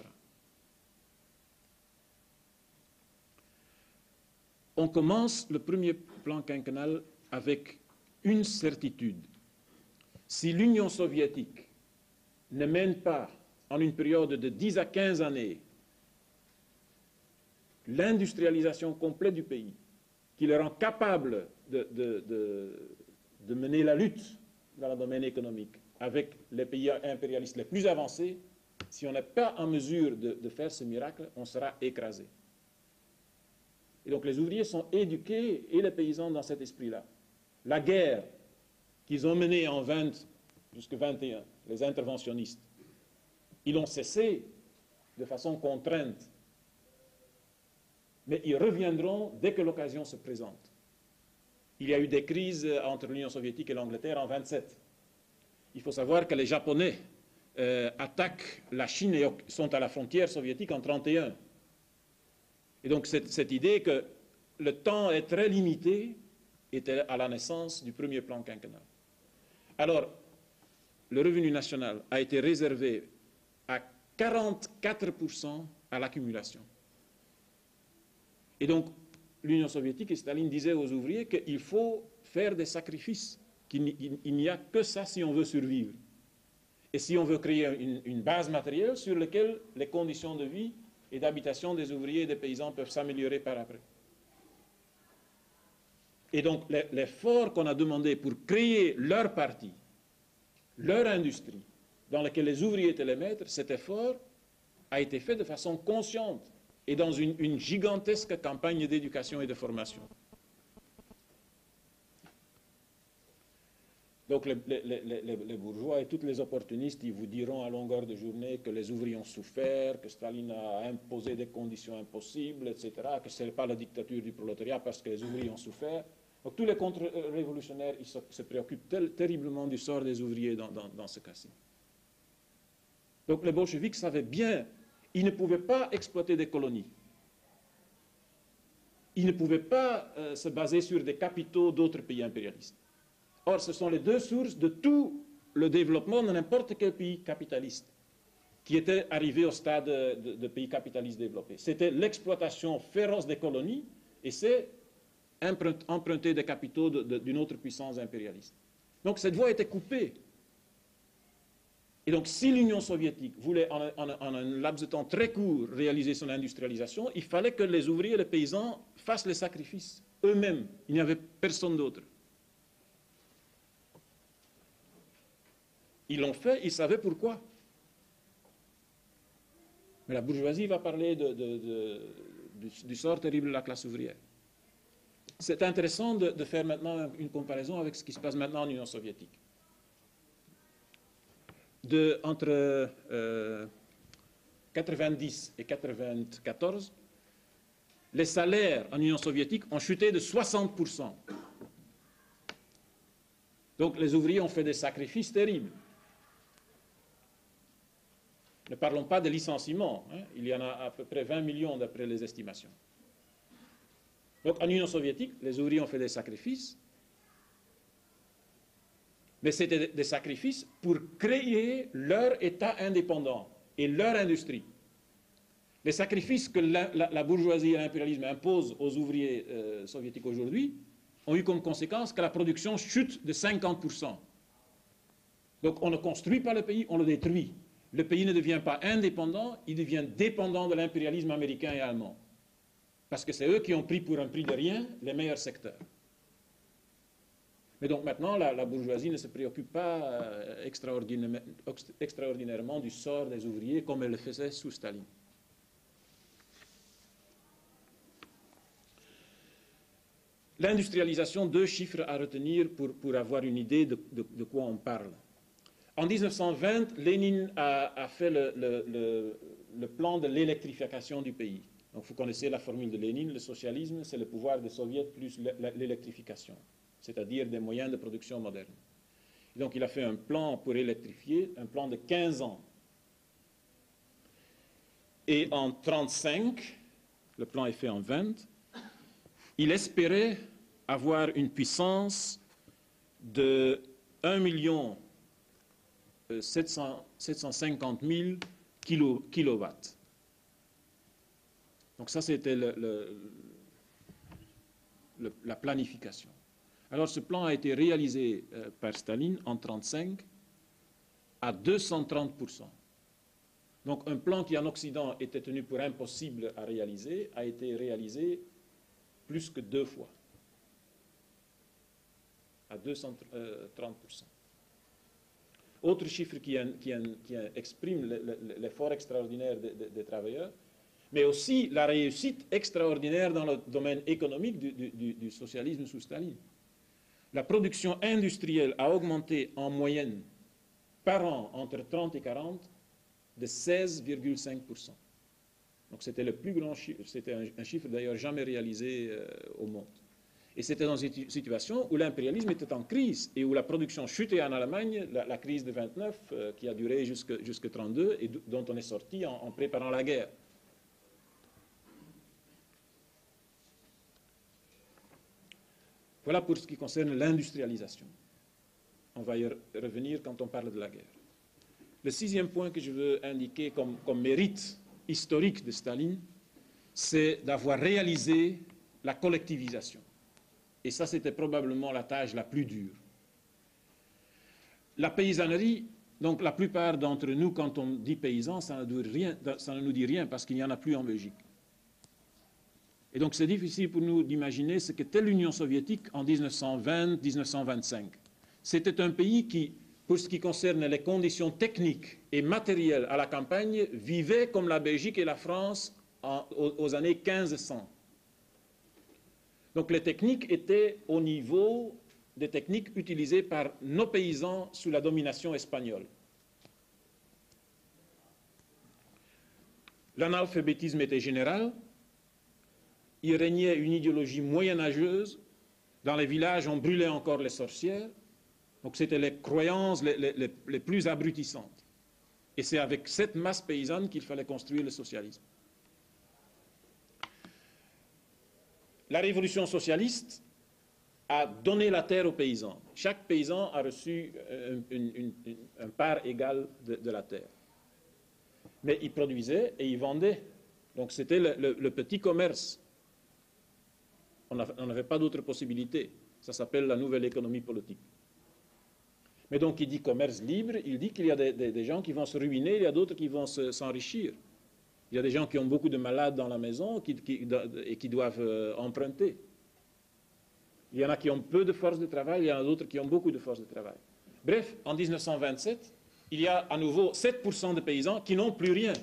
On commence le premier plan quinquennal avec une certitude. Si l'Union soviétique ne mène pas, en une période de 10 à 15 années, l'industrialisation complète du pays, qui le rend capable de mener la lutte dans le domaine économique avec les pays impérialistes les plus avancés, si on n'est pas en mesure de faire ce miracle, on sera écrasé. Et donc les ouvriers sont éduqués et les paysans dans cet esprit-là. La guerre qu'ils ont menée en 20 jusqu'à 21, les interventionnistes, ils l'ont cessé de façon contrainte. Mais ils reviendront dès que l'occasion se présente. Il y a eu des crises entre l'Union soviétique et l'Angleterre en 1927. Il faut savoir que les Japonais attaquent la Chine et sont à la frontière soviétique en 1931. Et donc cette idée que le temps est très limité était à la naissance du premier plan quinquennal. Alors, le revenu national a été réservé à 44% à l'accumulation. Et donc, l'Union soviétique et Staline disaient aux ouvriers qu'il faut faire des sacrifices, qu'il n'y a que ça si on veut survivre. Et si on veut créer une base matérielle sur laquelle les conditions de vie et d'habitation des ouvriers et des paysans peuvent s'améliorer par après. Et donc, l'effort qu'on a demandé pour créer leur parti, leur industrie, dans laquelle les ouvriers étaient les maîtres, cet effort a été fait de façon consciente et dans une gigantesque campagne d'éducation et de formation. Donc les bourgeois et tous les opportunistes, ils vous diront à longueur de journée que les ouvriers ont souffert, que Staline a imposé des conditions impossibles, etc., que ce n'est pas la dictature du prolétariat parce que les ouvriers ont souffert. Donc tous les contre-révolutionnaires, ils se préoccupent terriblement du sort des ouvriers dans ce cas-ci. Donc les bolcheviks savaient bien, ils ne pouvaient pas exploiter des colonies. Ils ne pouvaient pas se baser sur des capitaux d'autres pays impérialistes. Or, ce sont les 2 sources de tout le développement de n'importe quel pays capitaliste qui était arrivé au stade de pays capitalistes développés. C'était l'exploitation féroce des colonies et c'est emprunter des capitaux d'une autre puissance impérialiste. Donc cette voie était coupée. Et donc, si l'Union soviétique voulait, en un laps de temps très court, réaliser son industrialisation, il fallait que les ouvriers et les paysans fassent les sacrifices eux-mêmes. Il n'y avait personne d'autre. Ils l'ont fait, ils savaient pourquoi. Mais la bourgeoisie va parler du sort terrible de la classe ouvrière. C'est intéressant de faire maintenant une comparaison avec ce qui se passe maintenant en Union soviétique. Entre 90 et 94, les salaires en Union soviétique ont chuté de 60%. Donc les ouvriers ont fait des sacrifices terribles. Ne parlons pas de licenciements, hein. Il y en a à peu près 20 millions d'après les estimations. Donc en Union soviétique, les ouvriers ont fait des sacrifices, mais c'était des sacrifices pour créer leur État indépendant et leur industrie. Les sacrifices que la bourgeoisie et l'impérialisme imposent aux ouvriers soviétiques aujourd'hui ont eu comme conséquence que la production chute de 50%. Donc on ne construit pas le pays, on le détruit. Le pays ne devient pas indépendant, il devient dépendant de l'impérialisme américain et allemand. Parce que c'est eux qui ont pris pour un prix de rien les meilleurs secteurs. Mais donc maintenant, la bourgeoisie ne se préoccupe pas extraordinairement du sort des ouvriers comme elle le faisait sous Staline. L'industrialisation, 2 chiffres à retenir pour avoir une idée de quoi on parle. En 1920, Lénine a fait le plan de l'électrification du pays. Donc vous connaissez la formule de Lénine, le socialisme, c'est le pouvoir des soviets plus l'électrification, c'est-à-dire des moyens de production modernes. Et donc il a fait un plan pour électrifier, un plan de 15 ans. Et en 1935, le plan est fait en 20, il espérait avoir une puissance de 1 750 000 kilowatts. Donc ça, c'était la planification. Alors ce plan a été réalisé par Staline en 1935 à 230%. Donc un plan qui en Occident était tenu pour impossible à réaliser a été réalisé plus que 2 fois, à 230%. Autre chiffre qui exprime l'effort extraordinaire des travailleurs, mais aussi la réussite extraordinaire dans le domaine économique du socialisme sous Staline. La production industrielle a augmenté en moyenne par an entre 30 et 40 de 16,5%. Donc c'était le plus grand chiffre, c'était un chiffre d'ailleurs jamais réalisé au monde. Et c'était dans une situation où l'impérialisme était en crise et où la production chutait en Allemagne, la crise de 29 qui a duré jusqu'en 1932 et dont on est sorti en préparant la guerre. Voilà pour ce qui concerne l'industrialisation. On va y revenir quand on parle de la guerre. Le 6e point que je veux indiquer comme mérite historique de Staline, c'est d'avoir réalisé la collectivisation. Et ça, c'était probablement la tâche la plus dure. La paysannerie, donc la plupart d'entre nous, quand on dit paysan, ça ne nous dit rien parce qu'il n'y en a plus en Belgique. Et donc c'est difficile pour nous d'imaginer ce qu'était l'Union soviétique en 1920-1925. C'était un pays qui, pour ce qui concerne les conditions techniques et matérielles à la campagne, vivait comme la Belgique et la France aux années 1500. Donc les techniques étaient au niveau des techniques utilisées par nos paysans sous la domination espagnole. L'analphabétisme était général. Il régnait une idéologie moyenâgeuse. Dans les villages, on brûlait encore les sorcières. Donc c'était les croyances les plus abrutissantes. Et c'est avec cette masse paysanne qu'il fallait construire le socialisme. La révolution socialiste a donné la terre aux paysans. Chaque paysan a reçu une part égale de la terre. Mais il produisait et il vendait. Donc c'était le petit commerce. On n'avait pas d'autre possibilité. Ça s'appelle la nouvelle économie politique. Mais donc, il dit commerce libre, il dit qu'il y a des gens qui vont se ruiner, il y a d'autres qui vont s'enrichir. Il y a des gens qui ont beaucoup de malades dans la maison et qui doivent emprunter. Il y en a qui ont peu de force de travail, il y en a d'autres qui ont beaucoup de force de travail. Bref, en 1927, il y a à nouveau 7% de paysans qui n'ont plus rien,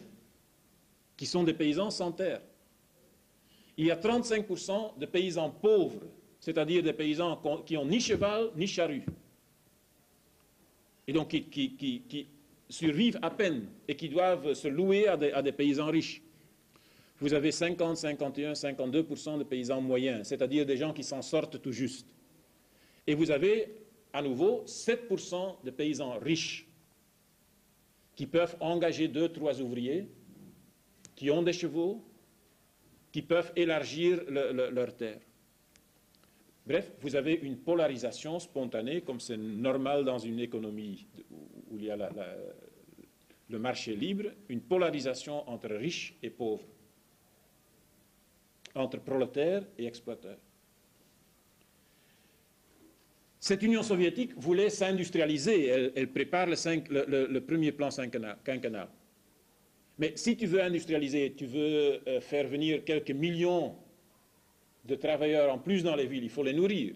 qui sont des paysans sans terre. Il y a 35% de paysans pauvres, c'est-à-dire des paysans qui n'ont ni cheval ni charrue. Et donc qui survivent à peine et qui doivent se louer à des paysans riches. Vous avez 50, 51, 52% de paysans moyens, c'est-à-dire des gens qui s'en sortent tout juste. Et vous avez à nouveau 7% de paysans riches qui peuvent engager 2, 3 ouvriers, qui ont des chevaux, qui peuvent élargir leur terre. Bref, vous avez une polarisation spontanée, comme c'est normal dans une économie où il y a le marché libre, une polarisation entre riches et pauvres, entre prolétaires et exploiteurs. Cette Union soviétique voulait s'industrialiser, elle prépare le premier plan quinquennal. Mais si tu veux industrialiser, tu veux faire venir quelques millions de travailleurs en plus dans les villes, il faut les nourrir.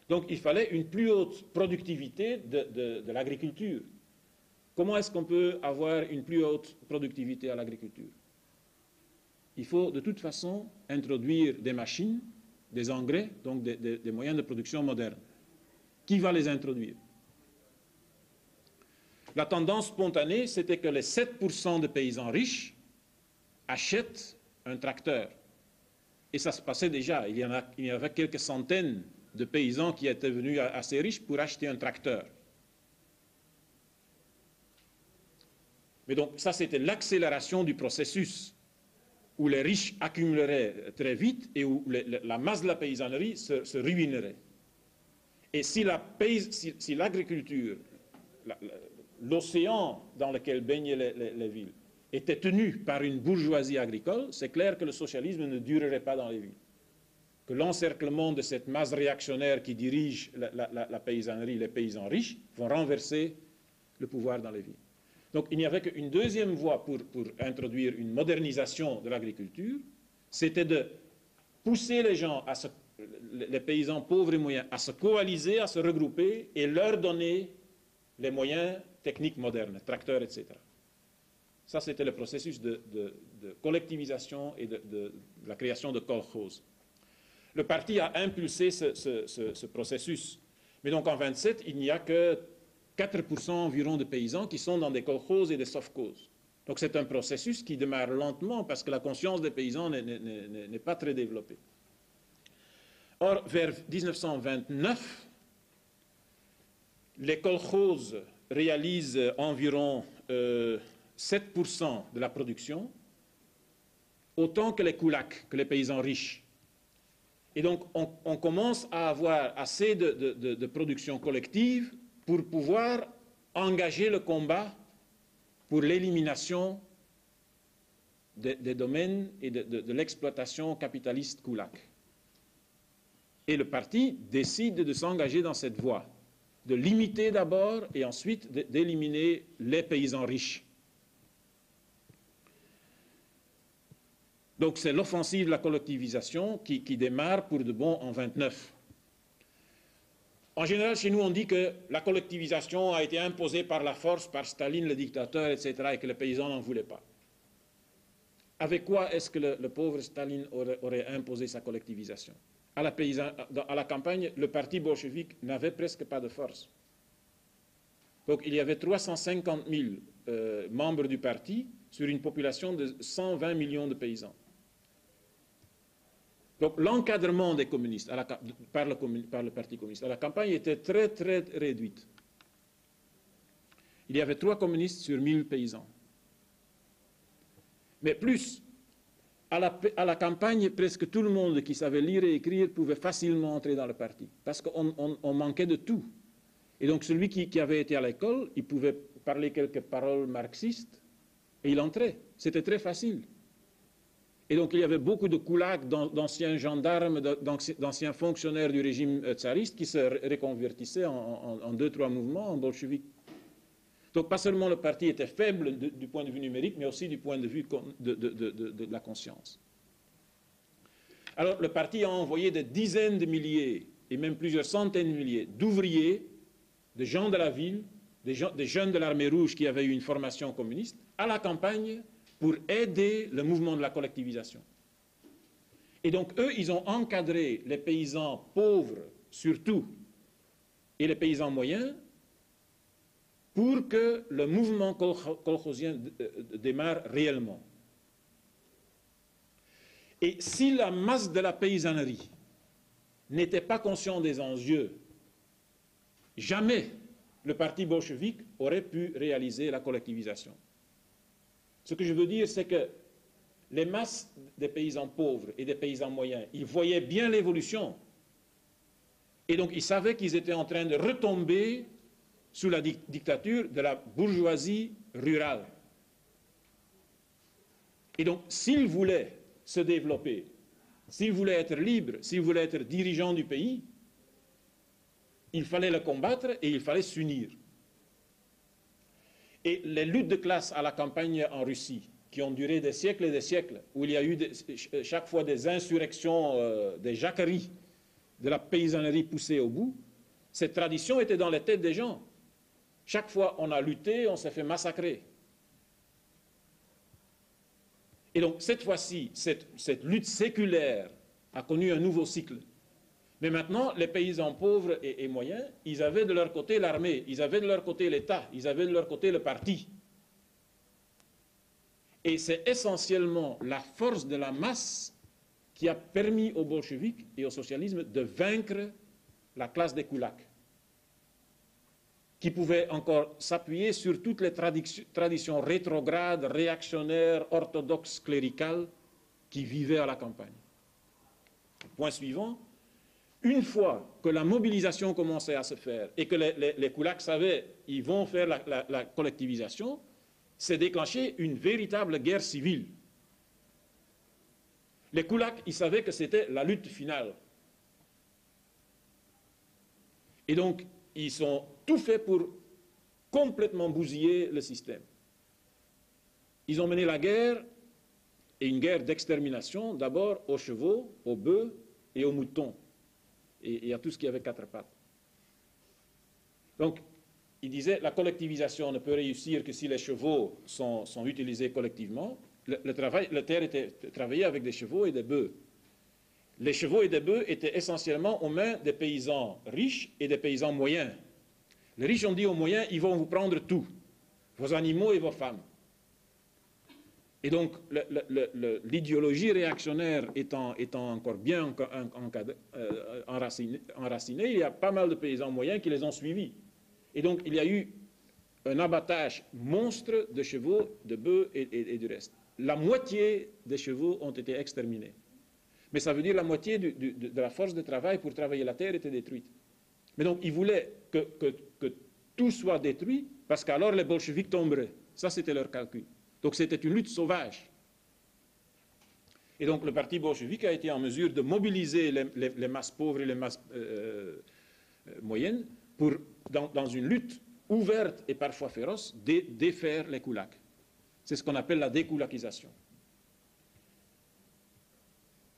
Donc il fallait une plus haute productivité de l'agriculture. Comment est-ce qu'on peut avoir une plus haute productivité à l'agriculture? Il faut de toute façon introduire des machines, des engrais, donc des moyens de production modernes. Qui va les introduire? La tendance spontanée, c'était que les 7% de paysans riches achètent un tracteur. Et ça se passait déjà. Il y avait quelques centaines de paysans qui étaient venus assez riches pour acheter un tracteur. Mais donc, ça, c'était l'accélération du processus où les riches accumuleraient très vite et où la masse de la paysannerie se ruinerait. Et si l'agriculture, l'océan dans lequel baignaient les villes, était tenu par une bourgeoisie agricole, c'est clair que le socialisme ne durerait pas dans les villes. Que l'encerclement de cette masse réactionnaire qui dirige la paysannerie, les paysans riches, vont renverser le pouvoir dans les villes. Donc il n'y avait qu'une deuxième voie pour introduire une modernisation de l'agriculture, c'était de pousser les gens, les paysans pauvres et moyens, à se coaliser, à se regrouper et leur donner les moyens techniques modernes, tracteurs, etc. Ça, c'était le processus de collectivisation et de la création de kolkhoz. Le parti a impulsé ce processus. Mais donc en 27, il n'y a que 4% environ de paysans qui sont dans des kolkhozes et des sovkhozes. Donc c'est un processus qui démarre lentement parce que la conscience des paysans n'est pas très développée. Or, vers 1929, les kolkhozes réalisent environ 7% de la production, autant que les koulaks, que les paysans riches. Et donc, on commence à avoir assez de production collective pour pouvoir engager le combat pour l'élimination des domaines et de l'exploitation capitaliste koulak. Et le parti décide de s'engager dans cette voie, de limiter d'abord et ensuite d'éliminer les paysans riches. Donc c'est l'offensive de la collectivisation qui démarre pour de bon en 29. En général, chez nous, on dit que la collectivisation a été imposée par la force, par Staline, le dictateur, etc., et que les paysans n'en voulaient pas. Avec quoi est-ce que le pauvre Staline aurait imposé sa collectivisation? À la campagne, le parti bolchevique n'avait presque pas de force. Donc il y avait 350 000 membres du parti sur une population de 120 millions de paysans. Donc l'encadrement des communistes par le Parti communiste à la campagne était très très réduite. Il y avait 3 communistes sur 1000 paysans. Mais plus, à la campagne, presque tout le monde qui savait lire et écrire pouvait facilement entrer dans le parti, parce qu'on manquait de tout. Et donc celui qui avait été à l'école, il pouvait parler quelques paroles marxistes, et il entrait. C'était très facile. Et donc il y avait beaucoup de koulaks, d'anciens gendarmes, d'anciens fonctionnaires du régime tsariste qui se reconvertissaient en 2-3 mouvements, en bolcheviques. Donc pas seulement le parti était faible du point de vue numérique, mais aussi du point de vue de la conscience. Alors le parti a envoyé des dizaines de milliers, et même plusieurs centaines de milliers d'ouvriers, de gens de la ville, des jeunes de l'armée rouge qui avaient eu une formation communiste, à la campagne pour aider le mouvement de la collectivisation. Et donc eux, ils ont encadré les paysans pauvres surtout, et les paysans moyens, pour que le mouvement kolkhozien démarre réellement. Et si la masse de la paysannerie n'était pas consciente des enjeux, jamais le parti bolchevique aurait pu réaliser la collectivisation. Ce que je veux dire, c'est que les masses des paysans pauvres et des paysans moyens, ils voyaient bien l'évolution. Et donc ils savaient qu'ils étaient en train de retomber sous la dictature de la bourgeoisie rurale. Et donc s'ils voulaient se développer, s'ils voulaient être libres, s'ils voulaient être dirigeants du pays, il fallait le combattre et il fallait s'unir. Et les luttes de classe à la campagne en Russie, qui ont duré des siècles et des siècles, où il y a eu chaque fois des insurrections, des jacqueries de la paysannerie poussée au bout, cette tradition était dans les têtes des gens. Chaque fois on a lutté, on s'est fait massacrer. Et donc cette fois-ci, cette lutte séculaire a connu un nouveau cycle. Mais maintenant, les paysans pauvres et moyens, ils avaient de leur côté l'armée, ils avaient de leur côté l'État, ils avaient de leur côté le parti. Et c'est essentiellement la force de la masse qui a permis aux bolcheviks et au socialisme de vaincre la classe des koulaks, qui pouvait encore s'appuyer sur toutes les traditions rétrogrades, réactionnaires, orthodoxes, cléricales qui vivaient à la campagne. Point suivant. Une fois que la mobilisation commençait à se faire et que les koulaks savaient qu'ils vont faire la collectivisation, s'est déclenchée une véritable guerre civile. Les koulaks, ils savaient que c'était la lutte finale. Et donc, ils ont tout fait pour complètement bousiller le système. Ils ont mené la guerre, et une guerre d'extermination, d'abord aux chevaux, aux bœufs et aux moutons. Et à tout ce qui avait 4 pattes. Donc, il disait, la collectivisation ne peut réussir que si les chevaux sont utilisés collectivement. La terre était travaillée avec des chevaux et des bœufs. Les chevaux et des bœufs étaient essentiellement aux mains des paysans riches et des paysans moyens. Les riches ont dit aux moyens, ils vont vous prendre tout, vos animaux et vos femmes. Et donc, l'idéologie réactionnaire étant encore bien enracinée, il y a pas mal de paysans moyens qui les ont suivis. Et donc, il y a eu un abattage monstre de chevaux, de bœufs et du reste. La moitié des chevaux ont été exterminés. Mais ça veut dire la moitié de la force de travail pour travailler la terre était détruite. Mais donc, ils voulaient que tout soit détruit, parce qu'alors les bolcheviks tomberaient. Ça, c'était leur calcul. Donc c'était une lutte sauvage. Et donc le parti bolchevique a été en mesure de mobiliser les masses pauvres et les masses moyennes pour, dans une lutte ouverte et parfois féroce, défaire les koulaks. C'est ce qu'on appelle la dékoulakisation.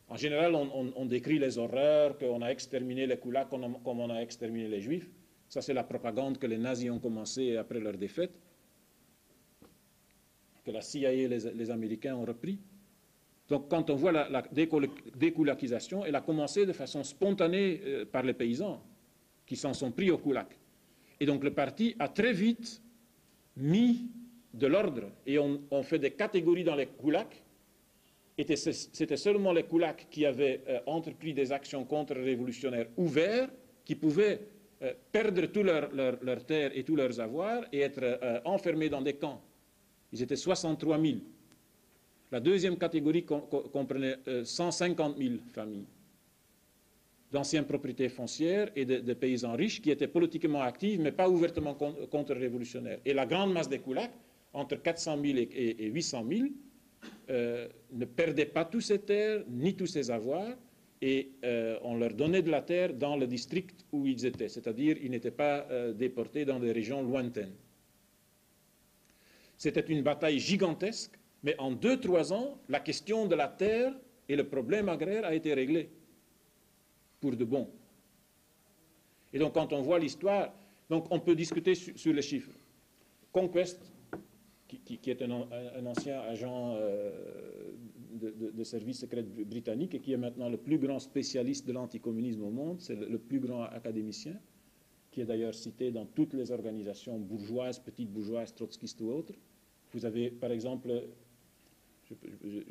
En général, on décrit les horreurs, qu'on a exterminé les koulaks comme on a exterminé les juifs. Ça, c'est la propagande que les nazis ont commencé après leur défaite, que la CIA et les Américains ont repris. Donc quand on voit la dékoulakisation, elle a commencé de façon spontanée par les paysans qui s'en sont pris aux koulaks. Et donc le parti a très vite mis de l'ordre et on fait des catégories dans les koulaks. C'était seulement les koulaks qui avaient entrepris des actions contre-révolutionnaires ouvertes, qui pouvaient perdre tout leur terre et tous leurs avoirs et être enfermés dans des camps. Ils étaient 63 000. La deuxième catégorie comprenait 150 000 familles d'anciennes propriétés foncières et de paysans riches qui étaient politiquement actifs, mais pas ouvertement contre-révolutionnaires. Et la grande masse des koulaks, entre 400 000 et 800 000, ne perdaient pas tous ces terres, ni tous ces avoirs, et on leur donnait de la terre dans le district où ils étaient, c'est-à-dire ils n'étaient pas déportés dans des régions lointaines. C'était une bataille gigantesque, mais en 2-3 ans, la question de la terre et le problème agraire a été réglé, pour de bon. Et donc quand on voit l'histoire, donc on peut discuter sur les chiffres. Conquest, qui est un ancien agent de service secret britannique et qui est maintenant le plus grand spécialiste de l'anticommunisme au monde, c'est le plus grand académicien, qui est d'ailleurs cité dans toutes les organisations bourgeoises, petites bourgeoises, trotskistes ou autres. Vous avez, par exemple, il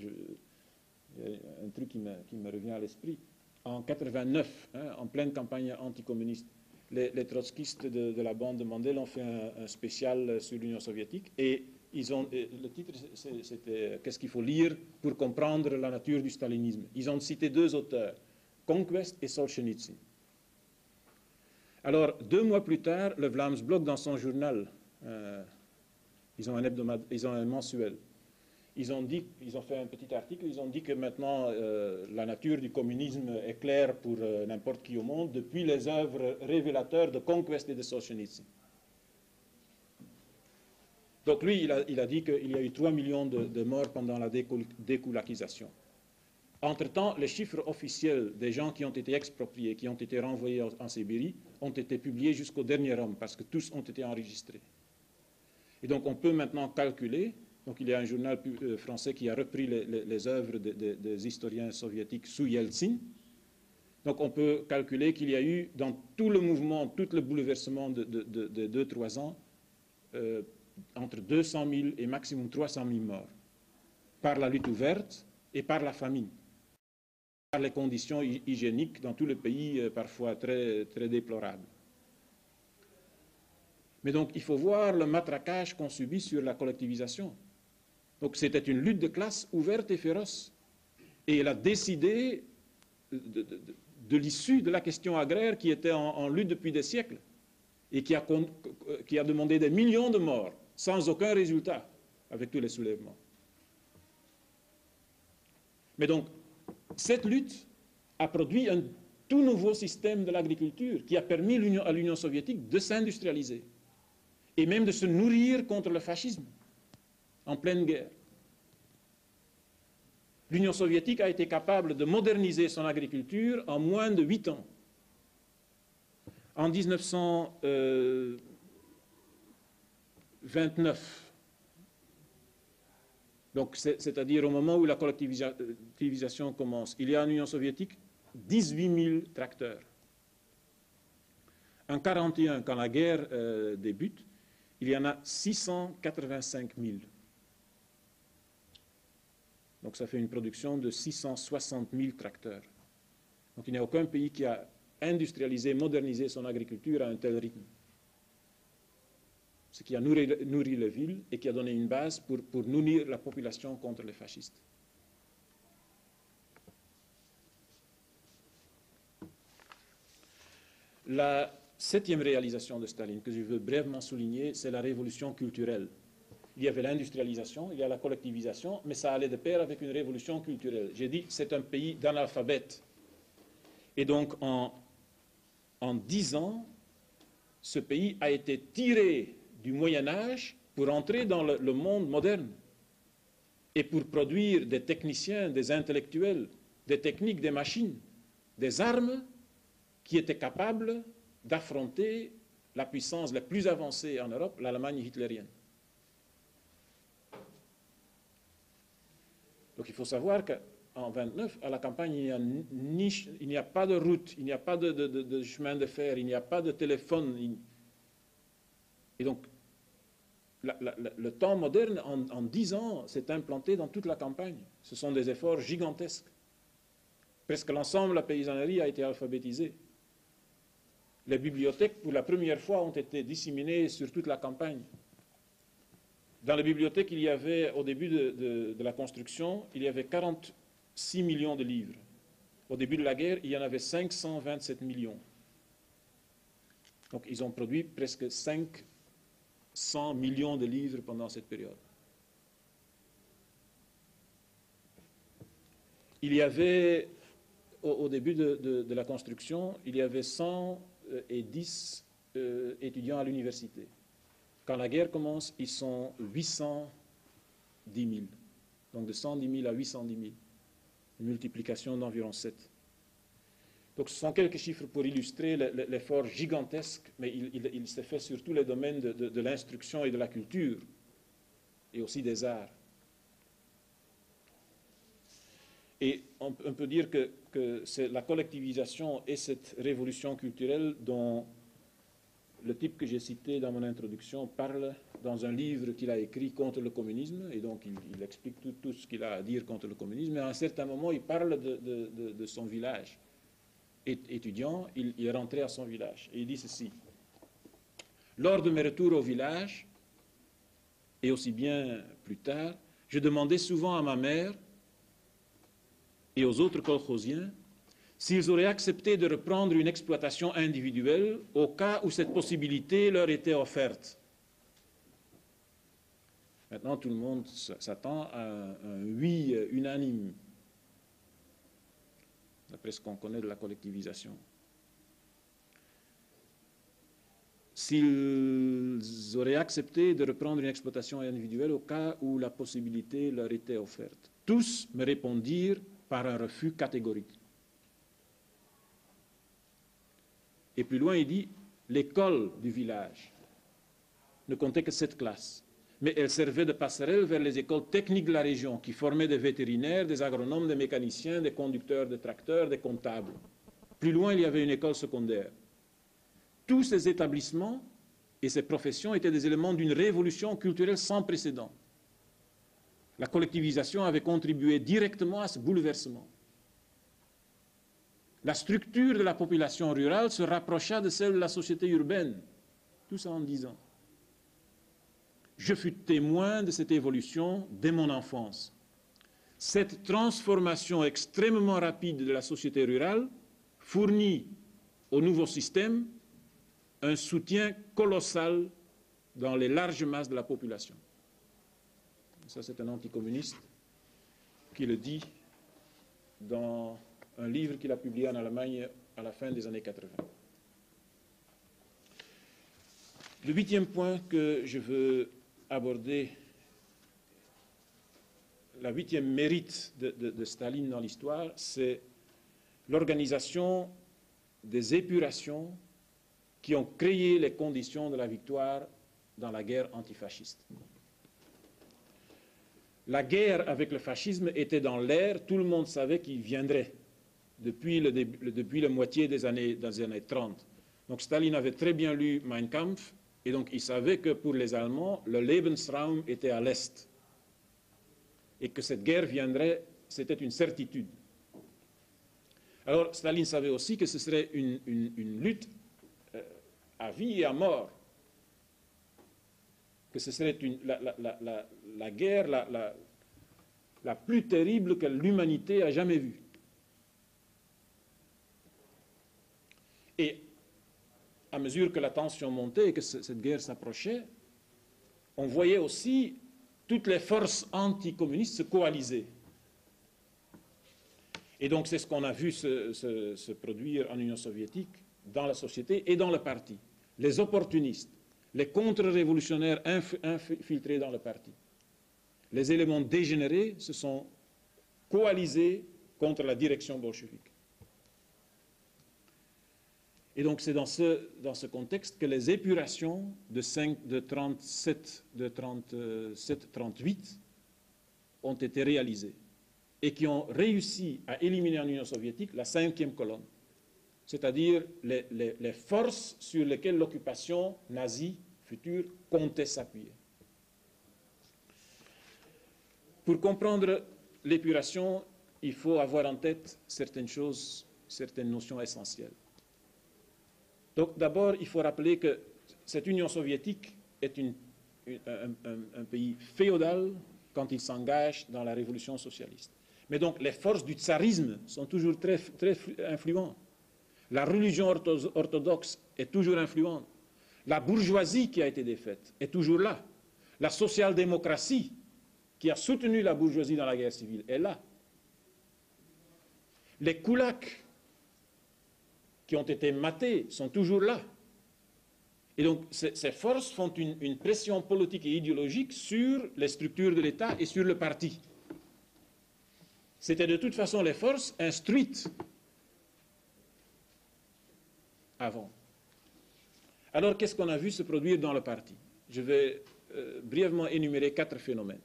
y a un truc qui me revient à l'esprit. En 89, en pleine campagne anticommuniste, les trotskistes de la bande de Mandel ont fait un spécial sur l'Union soviétique et le titre c'était « Qu'est-ce qu'il faut lire pour comprendre la nature du stalinisme ?» Ils ont cité 2 auteurs, Conquest et Solzhenitsyn. Alors, 2 mois plus tard, le Vlaamsblok, dans son journal, ils ont un mensuel, ils ont fait un petit article, ils ont dit que maintenant la nature du communisme est claire pour n'importe qui au monde depuis les œuvres révélateurs de Conquest et de Solzhenitsyn. Donc lui, il a dit qu'il y a eu 3 millions de morts pendant la découlakisation. Entre-temps, les chiffres officiels des gens qui ont été expropriés, qui ont été renvoyés en Sibérie, ont été publiés jusqu'au dernier homme, parce que tous ont été enregistrés. Et donc on peut maintenant calculer, donc il y a un journal français qui a repris les œuvres des historiens soviétiques sous Yeltsin, donc on peut calculer qu'il y a eu dans tout le mouvement, tout le bouleversement de 2-3 ans, entre 200 000 et maximum 300 000 morts, par la lutte ouverte et par la famine, par les conditions hygiéniques dans tout le pays, parfois très, très déplorables. Mais donc, il faut voir le matraquage qu'on subit sur la collectivisation. Donc, c'était une lutte de classe ouverte et féroce. Et elle a décidé de l'issue de la question agraire qui était en lutte depuis des siècles et qui a demandé des millions de morts sans aucun résultat avec tous les soulèvements. Mais donc, cette lutte a produit un tout nouveau système de l'agriculture qui a permis à l'Union soviétique de s'industrialiser et même de se nourrir contre le fascisme en pleine guerre. L'Union soviétique a été capable de moderniser son agriculture en moins de 8 ans. En 1929, donc c'est-à-dire au moment où la collectivisation commence, il y a en Union soviétique 18 000 tracteurs. En 1941, quand la guerre débute, il y en a 685 000. Donc ça fait une production de 660 000 tracteurs. Donc il n'y a aucun pays qui a industrialisé, modernisé son agriculture à un tel rythme. Ce qui a nourri les villes et qui a donné une base pour nourrir la population contre les fascistes. La 7e réalisation de Staline, que je veux brièvement souligner, c'est la révolution culturelle. Il y avait l'industrialisation, il y a la collectivisation, mais ça allait de pair avec une révolution culturelle. J'ai dit, c'est un pays d'analphabètes. Et donc, en 10 ans, ce pays a été tiré du Moyen-Âge pour entrer dans le monde moderne et pour produire des techniciens, des intellectuels, des techniques, des machines, des armes qui étaient capables d'affronter la puissance la plus avancée en Europe, l'Allemagne hitlérienne. Donc il faut savoir qu'en 1929, à la campagne, il n'y a pas de route, il n'y a pas de chemin de fer, il n'y a pas de téléphone. Et donc, le temps moderne, en 10 ans, s'est implanté dans toute la campagne. Ce sont des efforts gigantesques. Presque l'ensemble de la paysannerie a été alphabétisée. Les bibliothèques, pour la première fois, ont été disséminées sur toute la campagne. Dans les bibliothèques, il y avait, au début de la construction, il y avait 46 millions de livres. Au début de la guerre, il y en avait 527 millions. Donc, ils ont produit presque 500 millions de livres pendant cette période. il y avait, au début de la construction, il y avait 110 étudiants à l'université. Quand la guerre commence, ils sont 810 000. Donc de 110 000 à 810 000. Une multiplication d'environ 7. Donc ce sont quelques chiffres pour illustrer l'effort gigantesque, mais il s'est fait sur tous les domaines de l'instruction et de la culture, et aussi des arts. Et on peut dire que c'est la collectivisation et cette révolution culturelle dont le type que j'ai cité dans mon introduction parle dans un livre qu'il a écrit contre le communisme, et donc il explique tout ce qu'il a à dire contre le communisme, mais à un certain moment, il parle de son village. Étudiant, il est rentré à son village, et il dit ceci. Lors de mes retours au village, et aussi bien plus tard, je demandais souvent à ma mère et aux autres kolkhosiens s'ils auraient accepté de reprendre une exploitation individuelle au cas où cette possibilité leur était offerte. Maintenant, tout le monde s'attend à un oui unanime, d'après ce qu'on connaît de la collectivisation. S'ils auraient accepté de reprendre une exploitation individuelle au cas où la possibilité leur était offerte. Tous me répondirent par un refus catégorique. Et plus loin, il dit, l'école du village ne comptait que 7 classes, mais elle servait de passerelle vers les écoles techniques de la région, qui formaient des vétérinaires, des agronomes, des mécaniciens, des conducteurs de tracteurs, des comptables. Plus loin, il y avait une école secondaire. Tous ces établissements et ces professions étaient des éléments d'une révolution culturelle sans précédent. La collectivisation avait contribué directement à ce bouleversement. La structure de la population rurale se rapprocha de celle de la société urbaine, tout ça en 10 ans. Je fus témoin de cette évolution dès mon enfance. Cette transformation extrêmement rapide de la société rurale fournit au nouveau système un soutien colossal dans les larges masses de la population. Ça, c'est un anticommuniste qui le dit dans un livre qu'il a publié en Allemagne à la fin des années 80. Le 8e point que je veux aborder, la 8e mérite de Staline dans l'histoire, c'est l'organisation des épurations qui ont créé les conditions de la victoire dans la guerre antifasciste. La guerre avec le fascisme était dans l'air, tout le monde savait qu'il viendrait depuis la moitié des années 30. Donc Staline avait très bien lu Mein Kampf, et donc il savait que pour les Allemands, le Lebensraum était à l'Est. Et que cette guerre viendrait, c'était une certitude. Alors Staline savait aussi que ce serait une lutte à vie et à mort. Que ce serait la guerre la plus terrible que l'humanité a jamais vue. Et à mesure que la tension montait et que cette guerre s'approchait, on voyait aussi toutes les forces anticommunistes se coaliser. Et donc c'est ce qu'on a vu se produire en Union soviétique, dans la société et dans le parti. Les opportunistes, les contre-révolutionnaires infiltrés dans le parti, les éléments dégénérés se sont coalisés contre la direction bolchevique. Et donc c'est dans ce contexte que les épurations de 37-38 ont été réalisées et qui ont réussi à éliminer en Union soviétique la 5e colonne, c'est-à-dire les forces sur lesquelles l'occupation nazie future comptait s'appuyer. Pour comprendre l'épuration, il faut avoir en tête certaines choses, certaines notions essentielles. Donc d'abord, il faut rappeler que cette Union soviétique est un pays féodal quand il s'engage dans la révolution socialiste. Mais donc les forces du tsarisme sont toujours très, très influentes. La religion orthodoxe est toujours influente. La bourgeoisie qui a été défaite est toujours là. La social-démocratie qui a soutenu la bourgeoisie dans la guerre civile est là. Les koulaks qui ont été matés sont toujours là. Et donc, ces forces font une pression politique et idéologique sur les structures de l'État et sur le parti. C'était de toute façon les forces instruites avant. Alors, qu'est-ce qu'on a vu se produire dans le parti? Je vais brièvement énumérer 4 phénomènes.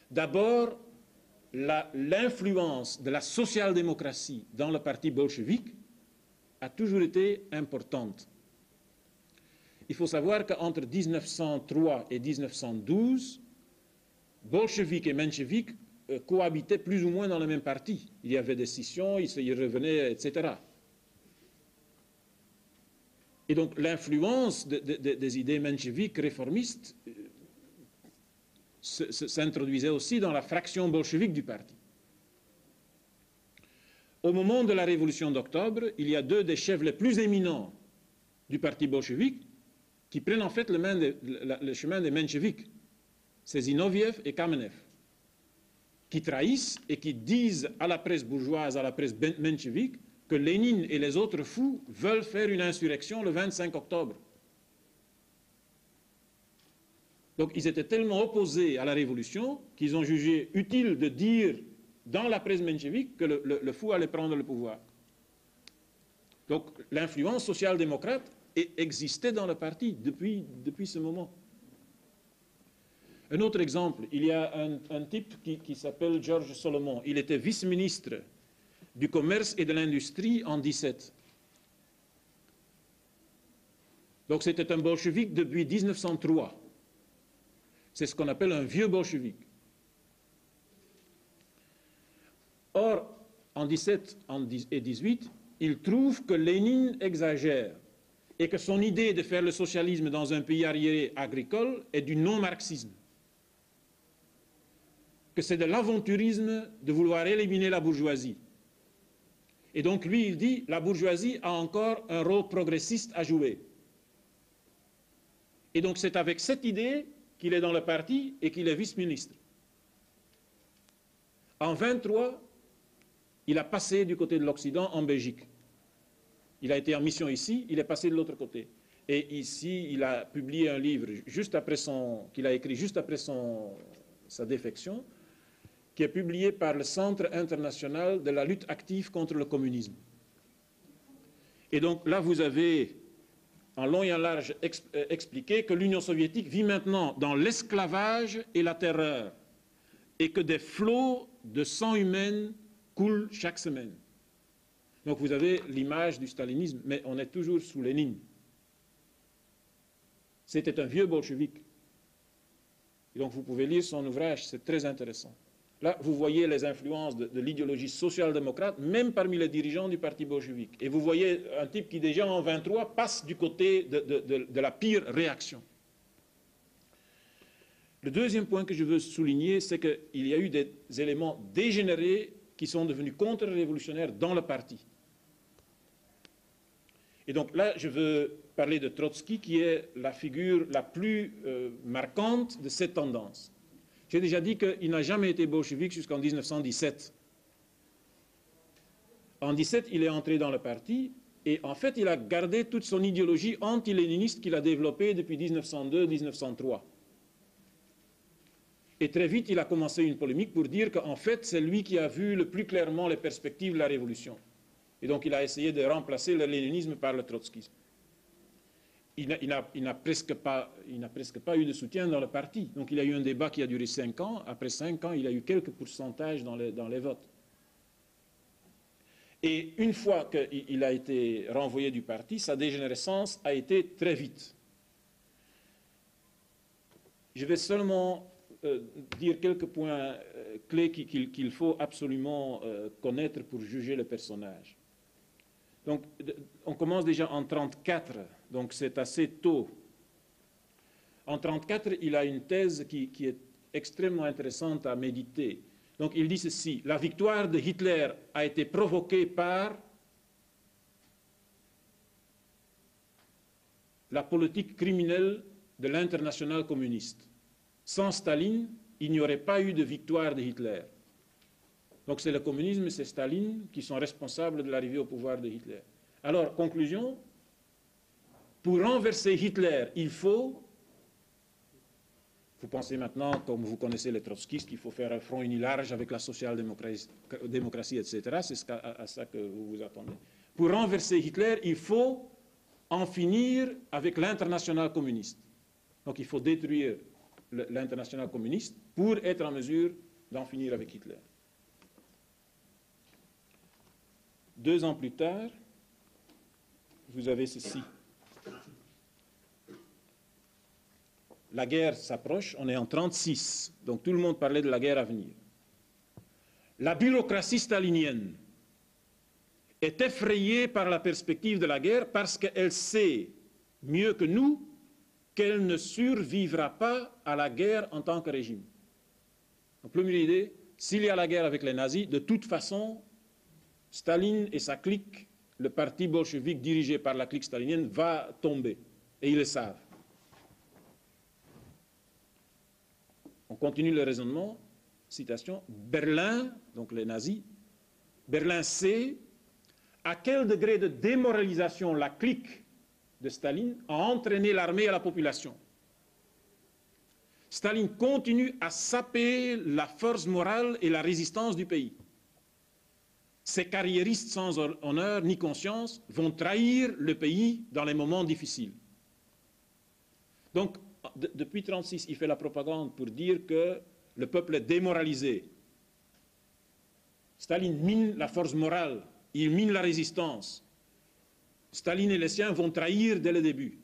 D'abord, l'influence de la social-démocratie dans le parti bolchevique a toujours été importante. Il faut savoir qu'entre 1903 et 1912, bolcheviques et mencheviques cohabitaient plus ou moins dans le même parti. Il y avait des scissions, ils y revenaient, etc. Et donc l'influence des idées mencheviques réformistes s'introduisait aussi dans la fraction bolchevique du parti. Au moment de la révolution d'octobre, il y a 2 des chefs les plus éminents du parti bolchevique qui prennent en fait le chemin des mencheviks. C'est Zinoviev et Kamenev, qui trahissent et qui disent à la presse bourgeoise, à la presse menchevike, que Lénine et les autres fous veulent faire une insurrection le 25 octobre. Donc ils étaient tellement opposés à la révolution qu'ils ont jugé utile de dire dans la presse menchevike que le fou allait prendre le pouvoir. Donc l'influence social-démocrate existait dans le parti depuis ce moment. Un autre exemple, il y a un type qui s'appelle Georges Solomon. Il était vice-ministre du commerce et de l'industrie en 17. Donc c'était un bolchevique depuis 1903. C'est ce qu'on appelle un vieux bolchevique. Or, en 17 et 18, il trouve que Lénine exagère et que son idée de faire le socialisme dans un pays arriéré agricole est du non-marxisme. Que c'est de l'aventurisme de vouloir éliminer la bourgeoisie. Et donc lui, il dit, la bourgeoisie a encore un rôle progressiste à jouer. Et donc c'est avec cette idée qu'il est dans le parti et qu'il est vice-ministre. En 1923, il a passé du côté de l'Occident en Belgique. Il a été en mission ici, il est passé de l'autre côté. Et ici, il a publié un livre qu'il a écrit juste après sa défection, qui est publié par le Centre international de la lutte active contre le communisme. Et donc là, vous avez, en long et en large, expliqué que l'Union soviétique vit maintenant dans l'esclavage et la terreur, et que des flots de sang humain coulent chaque semaine. Donc vous avez l'image du stalinisme, mais on est toujours sous Lénine. C'était un vieux bolchevique. Et donc vous pouvez lire son ouvrage, c'est très intéressant. Là, vous voyez les influences de l'idéologie social-démocrate, même parmi les dirigeants du parti bolchevique. Et vous voyez un type qui, déjà en 1923, passe du côté de la pire réaction. Le deuxième point que je veux souligner, c'est qu'il y a eu des éléments dégénérés qui sont devenus contre-révolutionnaires dans le parti. Et donc là, je veux parler de Trotsky, qui est la figure la plus marquante de cette tendance. J'ai déjà dit qu'il n'a jamais été bolchevique jusqu'en 1917. En 1917, il est entré dans le parti et en fait, il a gardé toute son idéologie anti-léniniste qu'il a développée depuis 1902-1903. Et très vite, il a commencé une polémique pour dire qu'en fait, c'est lui qui a vu le plus clairement les perspectives de la révolution. Et donc, il a essayé de remplacer le léninisme par le trotskisme. Il n'a presque pas eu de soutien dans le parti. Donc, il y a eu un débat qui a duré 5 ans. Après 5 ans, il a eu quelques pourcentages dans les votes. Et une fois qu'il a été renvoyé du parti, sa dégénérescence a été très vite. Je vais seulement dire quelques points clés qu'il faut absolument connaître pour juger le personnage. Donc, on commence déjà en 1934, donc c'est assez tôt. En 1934, il a une thèse qui est extrêmement intéressante à méditer. Donc, il dit ceci: la victoire de Hitler a été provoquée par la politique criminelle de l'internationale communiste. Sans Staline, il n'y aurait pas eu de victoire de Hitler. Donc c'est le communisme et c'est Staline qui sont responsables de l'arrivée au pouvoir de Hitler. Alors, conclusion, pour renverser Hitler, il faut, vous pensez maintenant, comme vous connaissez les trotskistes, qu'il faut faire un front uni large avec la social-démocratie, etc. C'est à ça que vous vous attendez. Pour renverser Hitler, il faut en finir avec l'international communiste. Donc il faut détruire l'international communiste pour être en mesure d'en finir avec Hitler. 2 ans plus tard, vous avez ceci. La guerre s'approche, on est en 1936, donc tout le monde parlait de la guerre à venir. La bureaucratie stalinienne est effrayée par la perspective de la guerre parce qu'elle sait mieux que nous qu'elle ne survivra pas à la guerre en tant que régime. Donc, première idée, s'il y a la guerre avec les nazis, de toute façon, Staline et sa clique, le parti bolchevique dirigé par la clique stalinienne, va tomber. Et ils le savent. On continue le raisonnement. Citation. Berlin, donc les nazis, Berlin sait à quel degré de démoralisation la clique de Staline a entraîné l'armée et la population. Staline continue à saper la force morale et la résistance du pays. Ces carriéristes sans honneur ni conscience vont trahir le pays dans les moments difficiles. Donc, depuis 1936, il fait la propagande pour dire que le peuple est démoralisé. Staline mine la force morale, il mine la résistance. Staline et les siens vont trahir dès le début.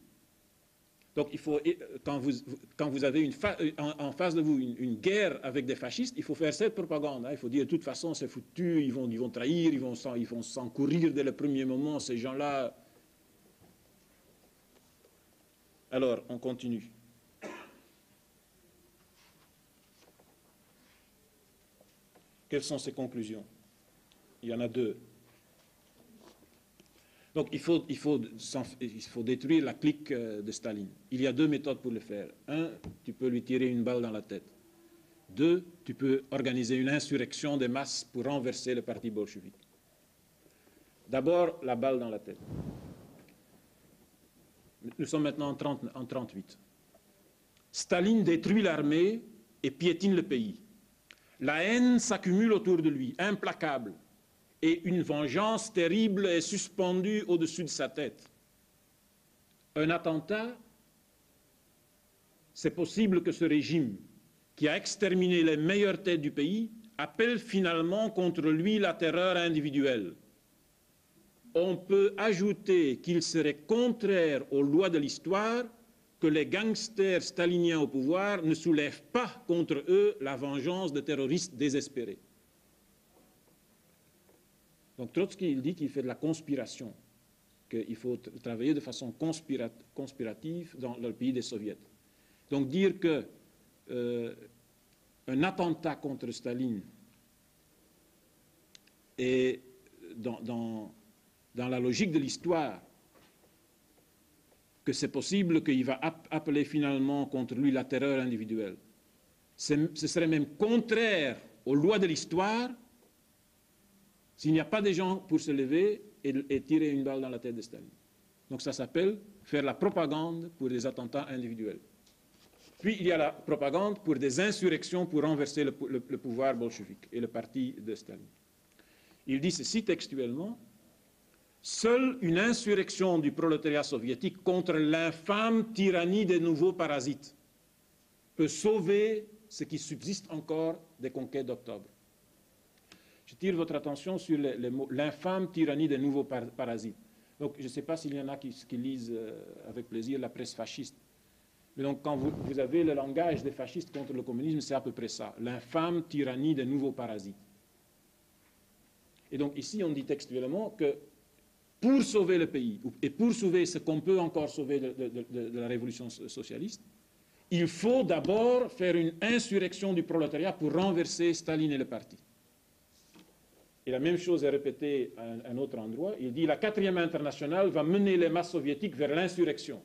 Donc, il faut, quand vous avez en face de vous une guerre avec des fascistes, il faut faire cette propagande. Hein. Il faut dire, de toute façon, c'est foutu, ils vont trahir, ils vont s'encourir dès le premier moment, ces gens-là. Alors, on continue. Quelles sont ces conclusions? Il y en a 2. Donc il faut détruire la clique de Staline. Il y a 2 méthodes pour le faire. 1, tu peux lui tirer une balle dans la tête. 2, tu peux organiser une insurrection des masses pour renverser le parti bolchevique. D'abord, la balle dans la tête. Nous sommes maintenant en 1938. Staline détruit l'armée et piétine le pays. La haine s'accumule autour de lui, implacable. Et une vengeance terrible est suspendue au-dessus de sa tête. Un attentat, c'est possible que ce régime, qui a exterminé les meilleures têtes du pays, appelle finalement contre lui la terreur individuelle. On peut ajouter qu'il serait contraire aux lois de l'histoire que les gangsters staliniens au pouvoir ne soulèvent pas contre eux la vengeance de terroristes désespérés. Donc Trotsky, il dit qu'il fait de la conspiration, qu'il faut travailler de façon conspirative dans le pays des soviets. Donc dire qu'un attentat contre Staline est dans la logique de l'histoire, que c'est possible qu'il va appeler finalement contre lui la terreur individuelle. Ce serait même contraire aux lois de l'histoire s'il n'y a pas de gens pour se lever et tirer une balle dans la tête de Staline. Donc ça s'appelle faire la propagande pour des attentats individuels. Puis il y a la propagande pour des insurrections pour renverser le pouvoir bolchevique et le parti de Staline. Il dit ceci textuellement: seule une insurrection du prolétariat soviétique contre l'infâme tyrannie des nouveaux parasites peut sauver ce qui subsiste encore des conquêtes d'octobre. Je tire votre attention sur les mots « l'infâme tyrannie des nouveaux parasites ». Donc, je ne sais pas s'il y en a qui lisent avec plaisir la presse fasciste. Mais donc, quand vous avez le langage des fascistes contre le communisme, c'est à peu près ça. L'infâme tyrannie des nouveaux parasites. Et donc, ici, on dit textuellement que pour sauver le pays, et pour sauver ce qu'on peut encore sauver de la révolution socialiste, il faut d'abord faire une insurrection du prolétariat pour renverser Staline et le parti. Et la même chose est répétée à un autre endroit. Il dit: la 4e internationale va mener les masses soviétiques vers l'insurrection.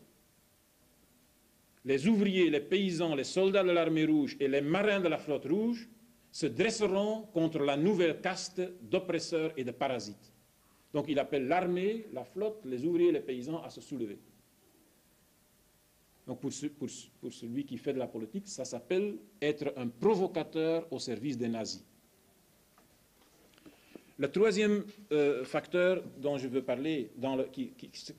Les ouvriers, les paysans, les soldats de l'armée rouge et les marins de la flotte rouge se dresseront contre la nouvelle caste d'oppresseurs et de parasites. Donc il appelle l'armée, la flotte, les ouvriers, les paysans à se soulever. Donc pour celui qui fait de la politique, ça s'appelle être un provocateur au service des nazis. Le troisième facteur dont je veux parler, qui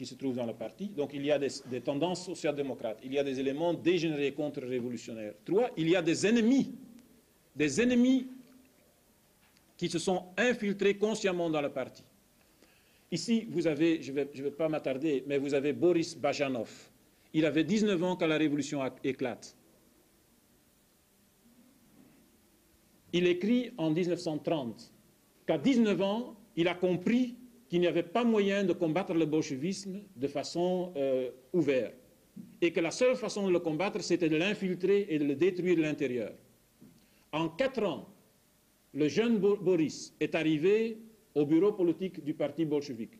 se trouve dans le parti, donc il y a des tendances social-démocrates, il y a des éléments dégénérés contre-révolutionnaires. Trois, il y a des ennemis qui se sont infiltrés consciemment dans le parti. Ici, vous avez, je ne vais pas m'attarder, mais vous avez Boris Bajanov. Il avait 19 ans quand la révolution éclate. Il écrit en 1930 qu'à 19 ans, il a compris qu'il n'y avait pas moyen de combattre le bolchevisme de façon ouverte. Et que la seule façon de le combattre, c'était de l'infiltrer et de le détruire de l'intérieur. En 4 ans, le jeune Boris est arrivé au bureau politique du parti bolchevique.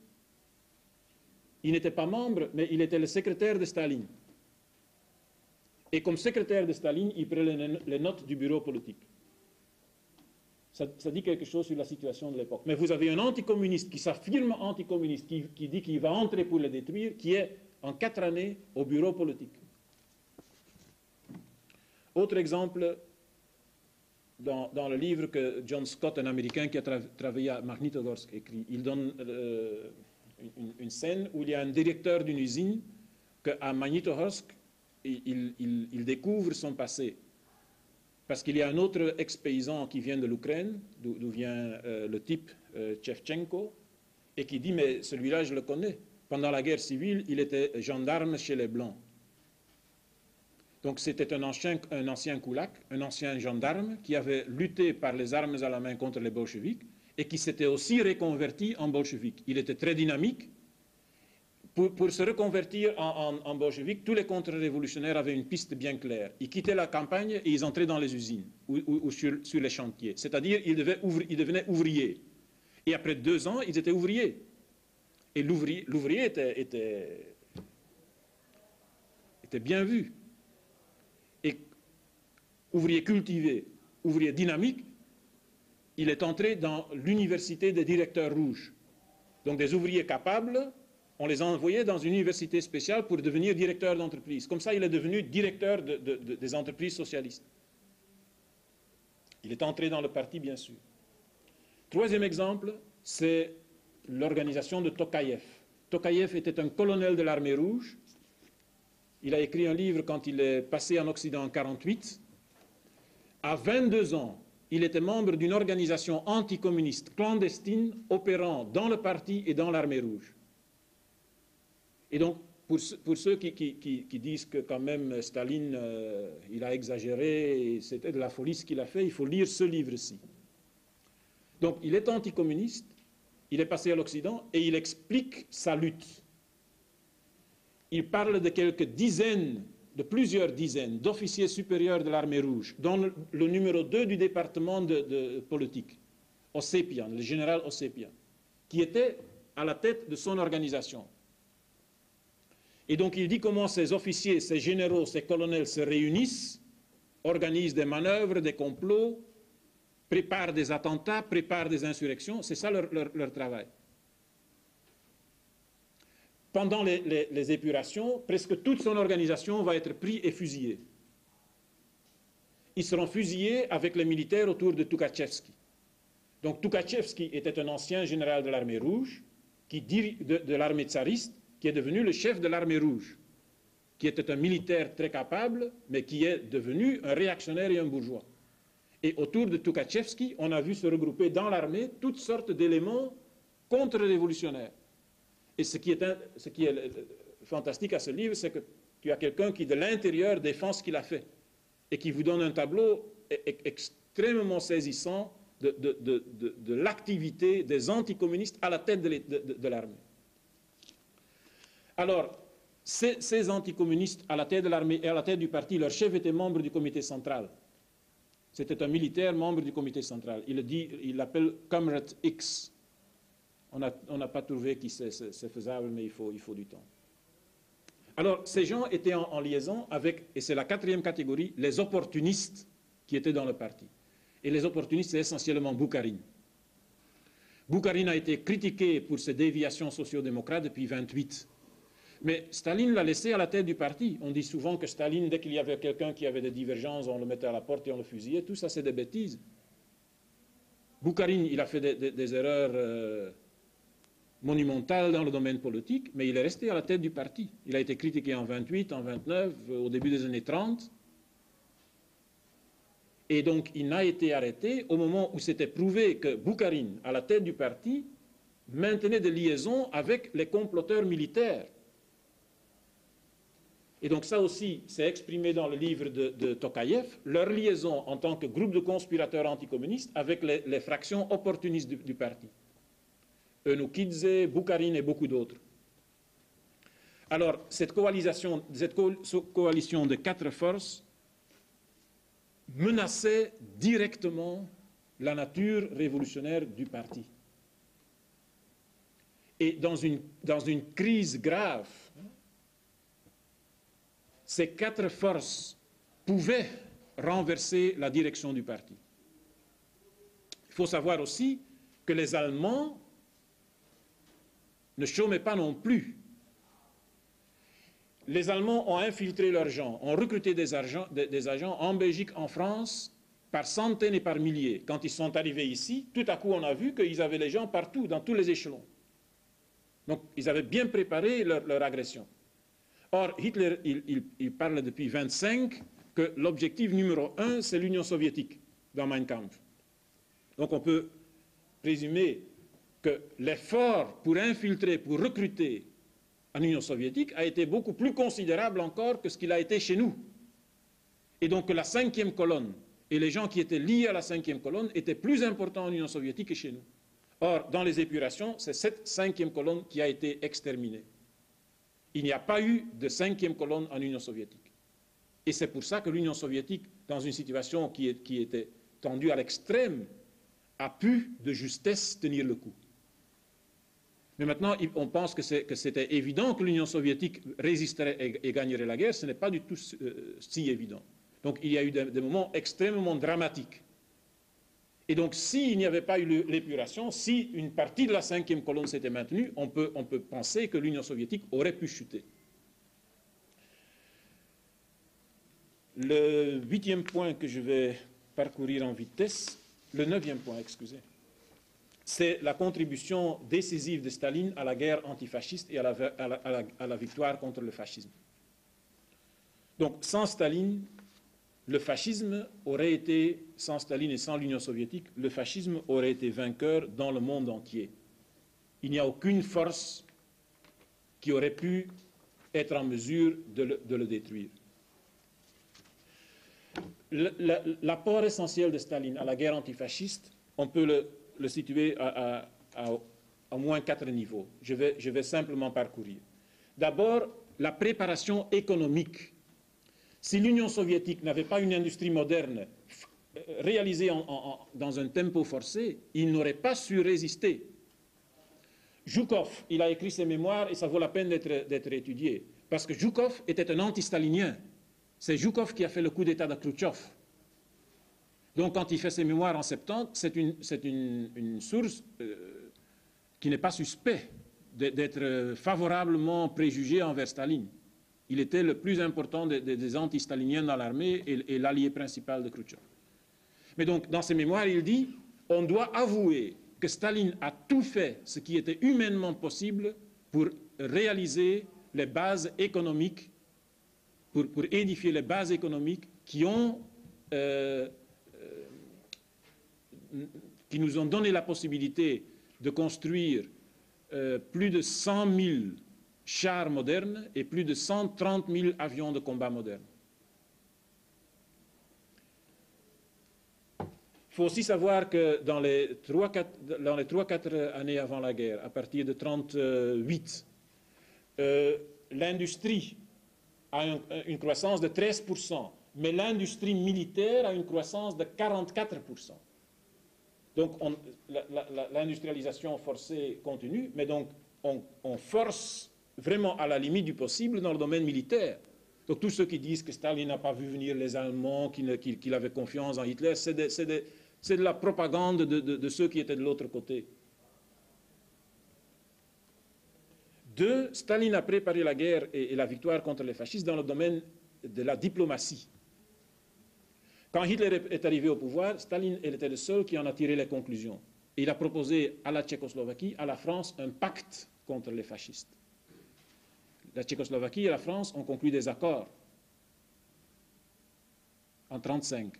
Il n'était pas membre, mais il était le secrétaire de Staline. Et comme secrétaire de Staline, il prenait les notes du bureau politique. Ça dit quelque chose sur la situation de l'époque. Mais vous avez un anticommuniste qui s'affirme anticommuniste, qui dit qu'il va entrer pour le détruire, qui est en 4 années au bureau politique. Autre exemple, dans le livre que John Scott, un Américain qui a travaillé à Magnitogorsk, écrit, il donne une scène où il y a un directeur d'une usine qu'à Magnitogorsk, il découvre son passé. Parce qu'il y a un autre ex-paysan qui vient de l'Ukraine, d'où vient le type Tchevchenko, et qui dit, mais celui-là, je le connais. Pendant la guerre civile, il était gendarme chez les Blancs. Donc c'était un ancien koulak, un ancien gendarme qui avait lutté par les armes à la main contre les bolcheviks et qui s'était aussi reconverti en bolchevique. Il était très dynamique. Pour se reconvertir en bolchevique, tous les contre-révolutionnaires avaient une piste bien claire. Ils quittaient la campagne et ils entraient dans les usines ou sur les chantiers. C'est-à-dire ils devenaient ouvriers. Et après 2 ans, ils étaient ouvriers. Et l'ouvrier était bien vu. Et ouvrier cultivé, ouvrier dynamique, il est entré dans l'université des directeurs rouges. Donc des ouvriers capables, on les a envoyés dans une université spéciale pour devenir directeur d'entreprise. Comme ça, il est devenu directeur des entreprises socialistes. Il est entré dans le parti, bien sûr. Troisième exemple, c'est l'organisation de Tokayev. Tokayev était un colonel de l'armée rouge. Il a écrit un livre quand il est passé en Occident en 1948. À 22 ans, il était membre d'une organisation anticommuniste clandestine opérant dans le parti et dans l'armée rouge. Et donc, pour ceux qui disent que quand même Staline, il a exagéré, et c'était de la folie ce qu'il a fait, il faut lire ce livre-ci. Donc, il est anticommuniste, il est passé à l'Occident et il explique sa lutte. Il parle de quelques dizaines, de plusieurs dizaines d'officiers supérieurs de l'armée rouge, dont le numéro 2 du département de politique, Ossepian, le général Ossepian, qui était à la tête de son organisation. Et donc il dit comment ces officiers, ces généraux, ces colonels se réunissent, organisent des manœuvres, des complots, préparent des attentats, préparent des insurrections. C'est ça leur travail. Pendant les épurations, presque toute son organisation va être prise et fusillée. Ils seront fusillés avec les militaires autour de Tukhachevsky. Donc Tukhachevsky était un ancien général de l'armée rouge, de l'armée tsariste, qui est devenu le chef de l'armée rouge, qui était un militaire très capable, mais qui est devenu un réactionnaire et un bourgeois. Et autour de Tukhachevsky, on a vu se regrouper dans l'armée toutes sortes d'éléments contre-révolutionnaires. Et ce qui est fantastique à ce livre, c'est que tu as quelqu'un qui, de l'intérieur, défend ce qu'il a fait et qui vous donne un tableau extrêmement saisissant de l'activité des anticommunistes à la tête de l'armée. Alors, ces anticommunistes à la tête de l'armée et à la tête du parti, leur chef était membre du comité central. C'était un militaire membre du comité central. Il l'appelle Comrade X. On n'a pas trouvé que c'est faisable, mais il faut du temps. Alors, ces gens étaient en liaison avec, et c'est la 4e catégorie, les opportunistes qui étaient dans le parti. Et les opportunistes, c'est essentiellement Boukharine. Boukharine a été critiqué pour ses déviations sociodémocrates depuis 1928. Mais Staline l'a laissé à la tête du parti. On dit souvent que Staline, dès qu'il y avait quelqu'un qui avait des divergences, on le mettait à la porte et on le fusillait. Tout ça, c'est des bêtises. Boukharine, il a fait des erreurs monumentales dans le domaine politique, mais il est resté à la tête du parti. Il a été critiqué en 28, en 29, au début des années 30. Et donc, il n'a été arrêté au moment où c'était prouvé que Boukharine, à la tête du parti, maintenait des liaisons avec les comploteurs militaires. Et donc ça aussi, c'est exprimé dans le livre de Tokayev, leur liaison en tant que groupe de conspirateurs anticommunistes avec les fractions opportunistes du parti. Eunoukidze, Boukharine et beaucoup d'autres. Alors, cette coalition de 4 forces menaçait directement la nature révolutionnaire du parti. Et dans une crise grave, ces 4 forces pouvaient renverser la direction du parti. Il faut savoir aussi que les Allemands ne chômaient pas non plus. Les Allemands ont infiltré leurs gens, ont recruté des agents en Belgique, en France, par centaines et par milliers. Quand ils sont arrivés ici, tout à coup on a vu qu'ils avaient les gens partout, dans tous les échelons. Donc ils avaient bien préparé leur agression. Or, Hitler, il parle depuis 1925 que l'objectif numéro 1, c'est l'Union soviétique dans Mein Kampf. Donc on peut présumer que l'effort pour infiltrer, pour recruter en Union soviétique a été beaucoup plus considérable encore que ce qu'il a été chez nous. Et donc que la 5e colonne et les gens qui étaient liés à la 5e colonne étaient plus importants en Union soviétique que chez nous. Or, dans les épurations, c'est cette 5e colonne qui a été exterminée. Il n'y a pas eu de 5e colonne en Union soviétique. Et c'est pour ça que l'Union soviétique, dans une situation qui était tendue à l'extrême, a pu de justesse tenir le coup. Mais maintenant, on pense que c'était évident que l'Union soviétique résisterait et gagnerait la guerre. Ce n'est pas du tout si évident. Donc il y a eu des moments extrêmement dramatiques. Et donc s'il n'y avait pas eu l'épuration, si une partie de la 5e colonne s'était maintenue, on peut penser que l'Union soviétique aurait pu chuter. Le 8e point que je vais parcourir en vitesse, le 9e point, excusez, c'est la contribution décisive de Staline à la guerre antifasciste et à la victoire contre le fascisme. Donc sans Staline, le fascisme aurait été, sans Staline et sans l'Union soviétique, le fascisme aurait été vainqueur dans le monde entier. Il n'y a aucune force qui aurait pu être en mesure de le détruire. L'apport essentiel de Staline à la guerre antifasciste, on peut le situer à au moins 4 niveaux. Je vais simplement parcourir. D'abord, la préparation économique. Si l'Union soviétique n'avait pas une industrie moderne réalisée dans un tempo forcé, il n'aurait pas su résister. Zhukov, il a écrit ses mémoires et ça vaut la peine d'être étudié. Parce que Zhukov était un anti-stalinien. C'est Zhukov qui a fait le coup d'État de Khrouchtchev. Donc quand il fait ses mémoires en 70, c'est une source qui n'est pas suspect d'être favorablement préjugée envers Staline. Il était le plus important des anti-staliniens dans l'armée et l'allié principal de Khrouchtchev. Mais donc, dans ses mémoires, il dit on doit avouer que Staline a tout fait ce qui était humainement possible pour réaliser les bases économiques, pour édifier les bases économiques qui nous ont donné la possibilité de construire plus de 100 000 chars modernes et plus de 130 000 avions de combat modernes. Il faut aussi savoir que dans les 3-4 années avant la guerre, à partir de 1938, l'industrie a une croissance de 13%, mais l'industrie militaire a une croissance de 44%. Donc l'industrialisation forcée continue, mais donc on force vraiment à la limite du possible dans le domaine militaire. Donc tous ceux qui disent que Staline n'a pas vu venir les Allemands, qu'il avait confiance en Hitler, c'est C'est de la propagande de ceux qui étaient de l'autre côté. 2, Staline a préparé la guerre et la victoire contre les fascistes dans le domaine de la diplomatie. Quand Hitler est arrivé au pouvoir, Staline était le seul qui en a tiré les conclusions. Et il a proposé à la Tchécoslovaquie, à la France, un pacte contre les fascistes. La Tchécoslovaquie et la France ont conclu des accords en 1935.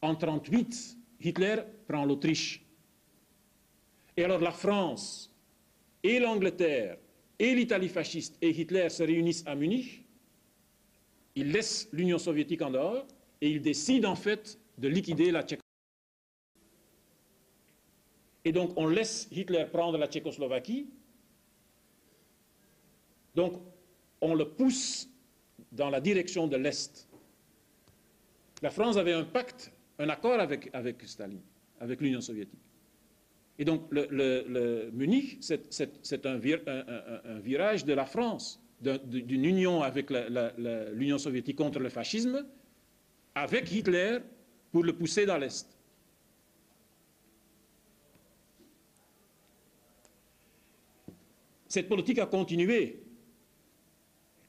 En 1938, Hitler prend l'Autriche. Et alors la France et l'Angleterre et l'Italie fasciste et Hitler se réunissent à Munich. Ils laissent l'Union soviétique en dehors et ils décident en fait de liquider la Tchécoslovaquie. Et donc on laisse Hitler prendre la Tchécoslovaquie. Donc on le pousse dans la direction de l'Est. La France avait un pacte, un accord avec Staline, avec l'Union soviétique. Et donc le Munich, c'est un virage de la France, d'une union avec l'Union soviétique contre le fascisme, avec Hitler pour le pousser dans l'Est. Cette politique a continué.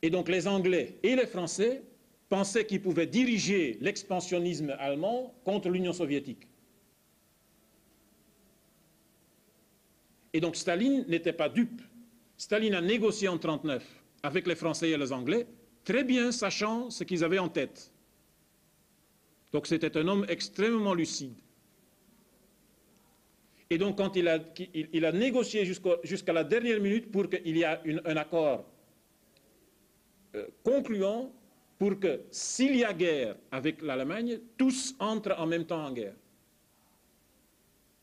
Et donc les Anglais et les Français pensaient qu'ils pouvaient diriger l'expansionnisme allemand contre l'Union soviétique. Et donc Staline n'était pas dupe. Staline a négocié en 1939 avec les Français et les Anglais, très bien sachant ce qu'ils avaient en tête. Donc c'était un homme extrêmement lucide. Et donc quand il a négocié jusqu'à la dernière minute pour qu'il y ait un accord concluant pour que s'il y a guerre avec l'Allemagne, tous entrent en même temps en guerre.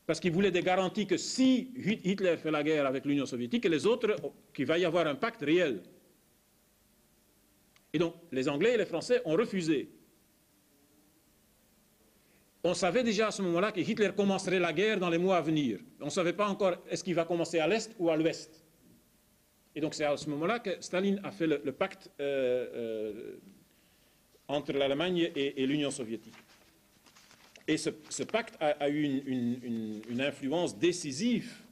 Parce qu'il voulait des garanties que si Hitler fait la guerre avec l'Union soviétique et les autres, qu'il va y avoir un pacte réel. Et donc les Anglais et les Français ont refusé. On savait déjà à ce moment-là que Hitler commencerait la guerre dans les mois à venir. On ne savait pas encore est-ce qu'il va commencer à l'Est ou à l'Ouest. Et donc c'est à ce moment-là que Staline a fait le pacte entre l'Allemagne et l'Union soviétique. Et ce pacte a eu une influence décisive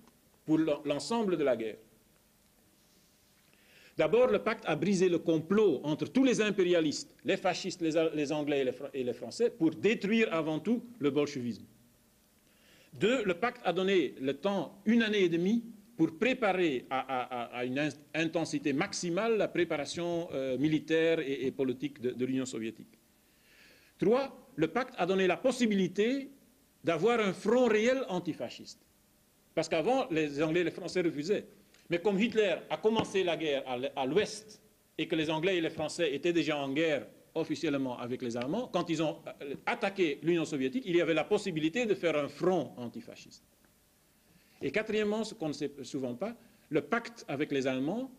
pour l'ensemble de la guerre. D'abord, le pacte a brisé le complot entre tous les impérialistes, les fascistes, les Anglais et les Français, pour détruire avant tout le bolchevisme. 2, le pacte a donné le temps, 1 année et demie, pour préparer à une intensité maximale la préparation militaire et politique de l'Union soviétique. 3, le pacte a donné la possibilité d'avoir un front réel antifasciste. Parce qu'avant, les Anglais et les Français refusaient. Mais comme Hitler a commencé la guerre à l'Ouest et que les Anglais et les Français étaient déjà en guerre officiellement avec les Allemands, quand ils ont attaqué l'Union soviétique, il y avait la possibilité de faire un front antifasciste. Et quatrièmement, ce qu'on ne sait souvent pas, le pacte avec les Allemands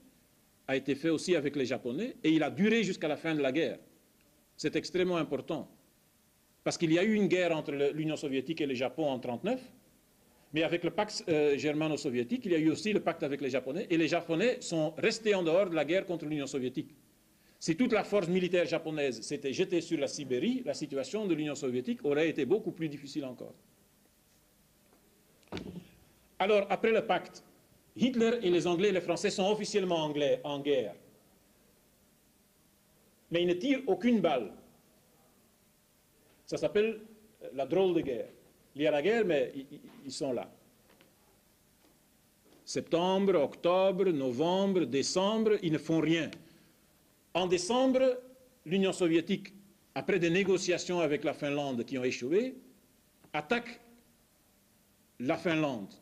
a été fait aussi avec les Japonais et il a duré jusqu'à la fin de la guerre. C'est extrêmement important. Parce qu'il y a eu une guerre entre l'Union soviétique et le Japon en 1939, mais avec le pacte germano-soviétique, il y a eu aussi le pacte avec les Japonais, et les Japonais sont restés en dehors de la guerre contre l'Union soviétique. Si toute la force militaire japonaise s'était jetée sur la Sibérie, la situation de l'Union soviétique aurait été beaucoup plus difficile encore. Alors, après le pacte, Hitler et les Anglais et les Français sont officiellement en guerre. Mais ils ne tirent aucune balle. Ça s'appelle la drôle de guerre. Il y a la guerre, mais ils sont là. Septembre, octobre, novembre, décembre, ils ne font rien. En décembre, l'Union soviétique, après des négociations avec la Finlande qui ont échoué, attaque la Finlande.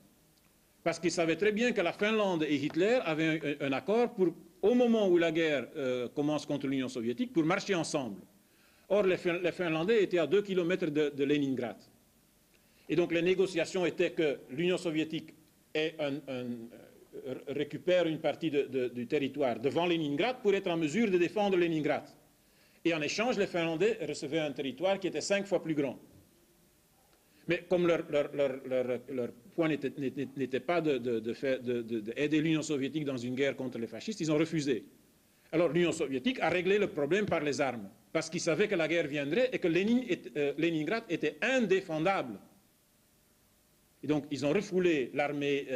Parce qu'ils savaient très bien que la Finlande et Hitler avaient un accord pour, au moment où la guerre commence contre l'Union soviétique, pour marcher ensemble. Or, les Finlandais étaient à 2 km de Leningrad. Et donc les négociations étaient que l'Union soviétique récupère une partie du territoire devant Leningrad pour être en mesure de défendre Leningrad. Et en échange, les Finlandais recevaient un territoire qui était 5 fois plus grand. Mais comme leur point n'était pas d'aider l'Union soviétique dans une guerre contre les fascistes, ils ont refusé. Alors l'Union soviétique a réglé le problème par les armes. parce qu'ils savaient que la guerre viendrait et que Leningrad était indéfendable. Et donc, ils ont refoulé l'armée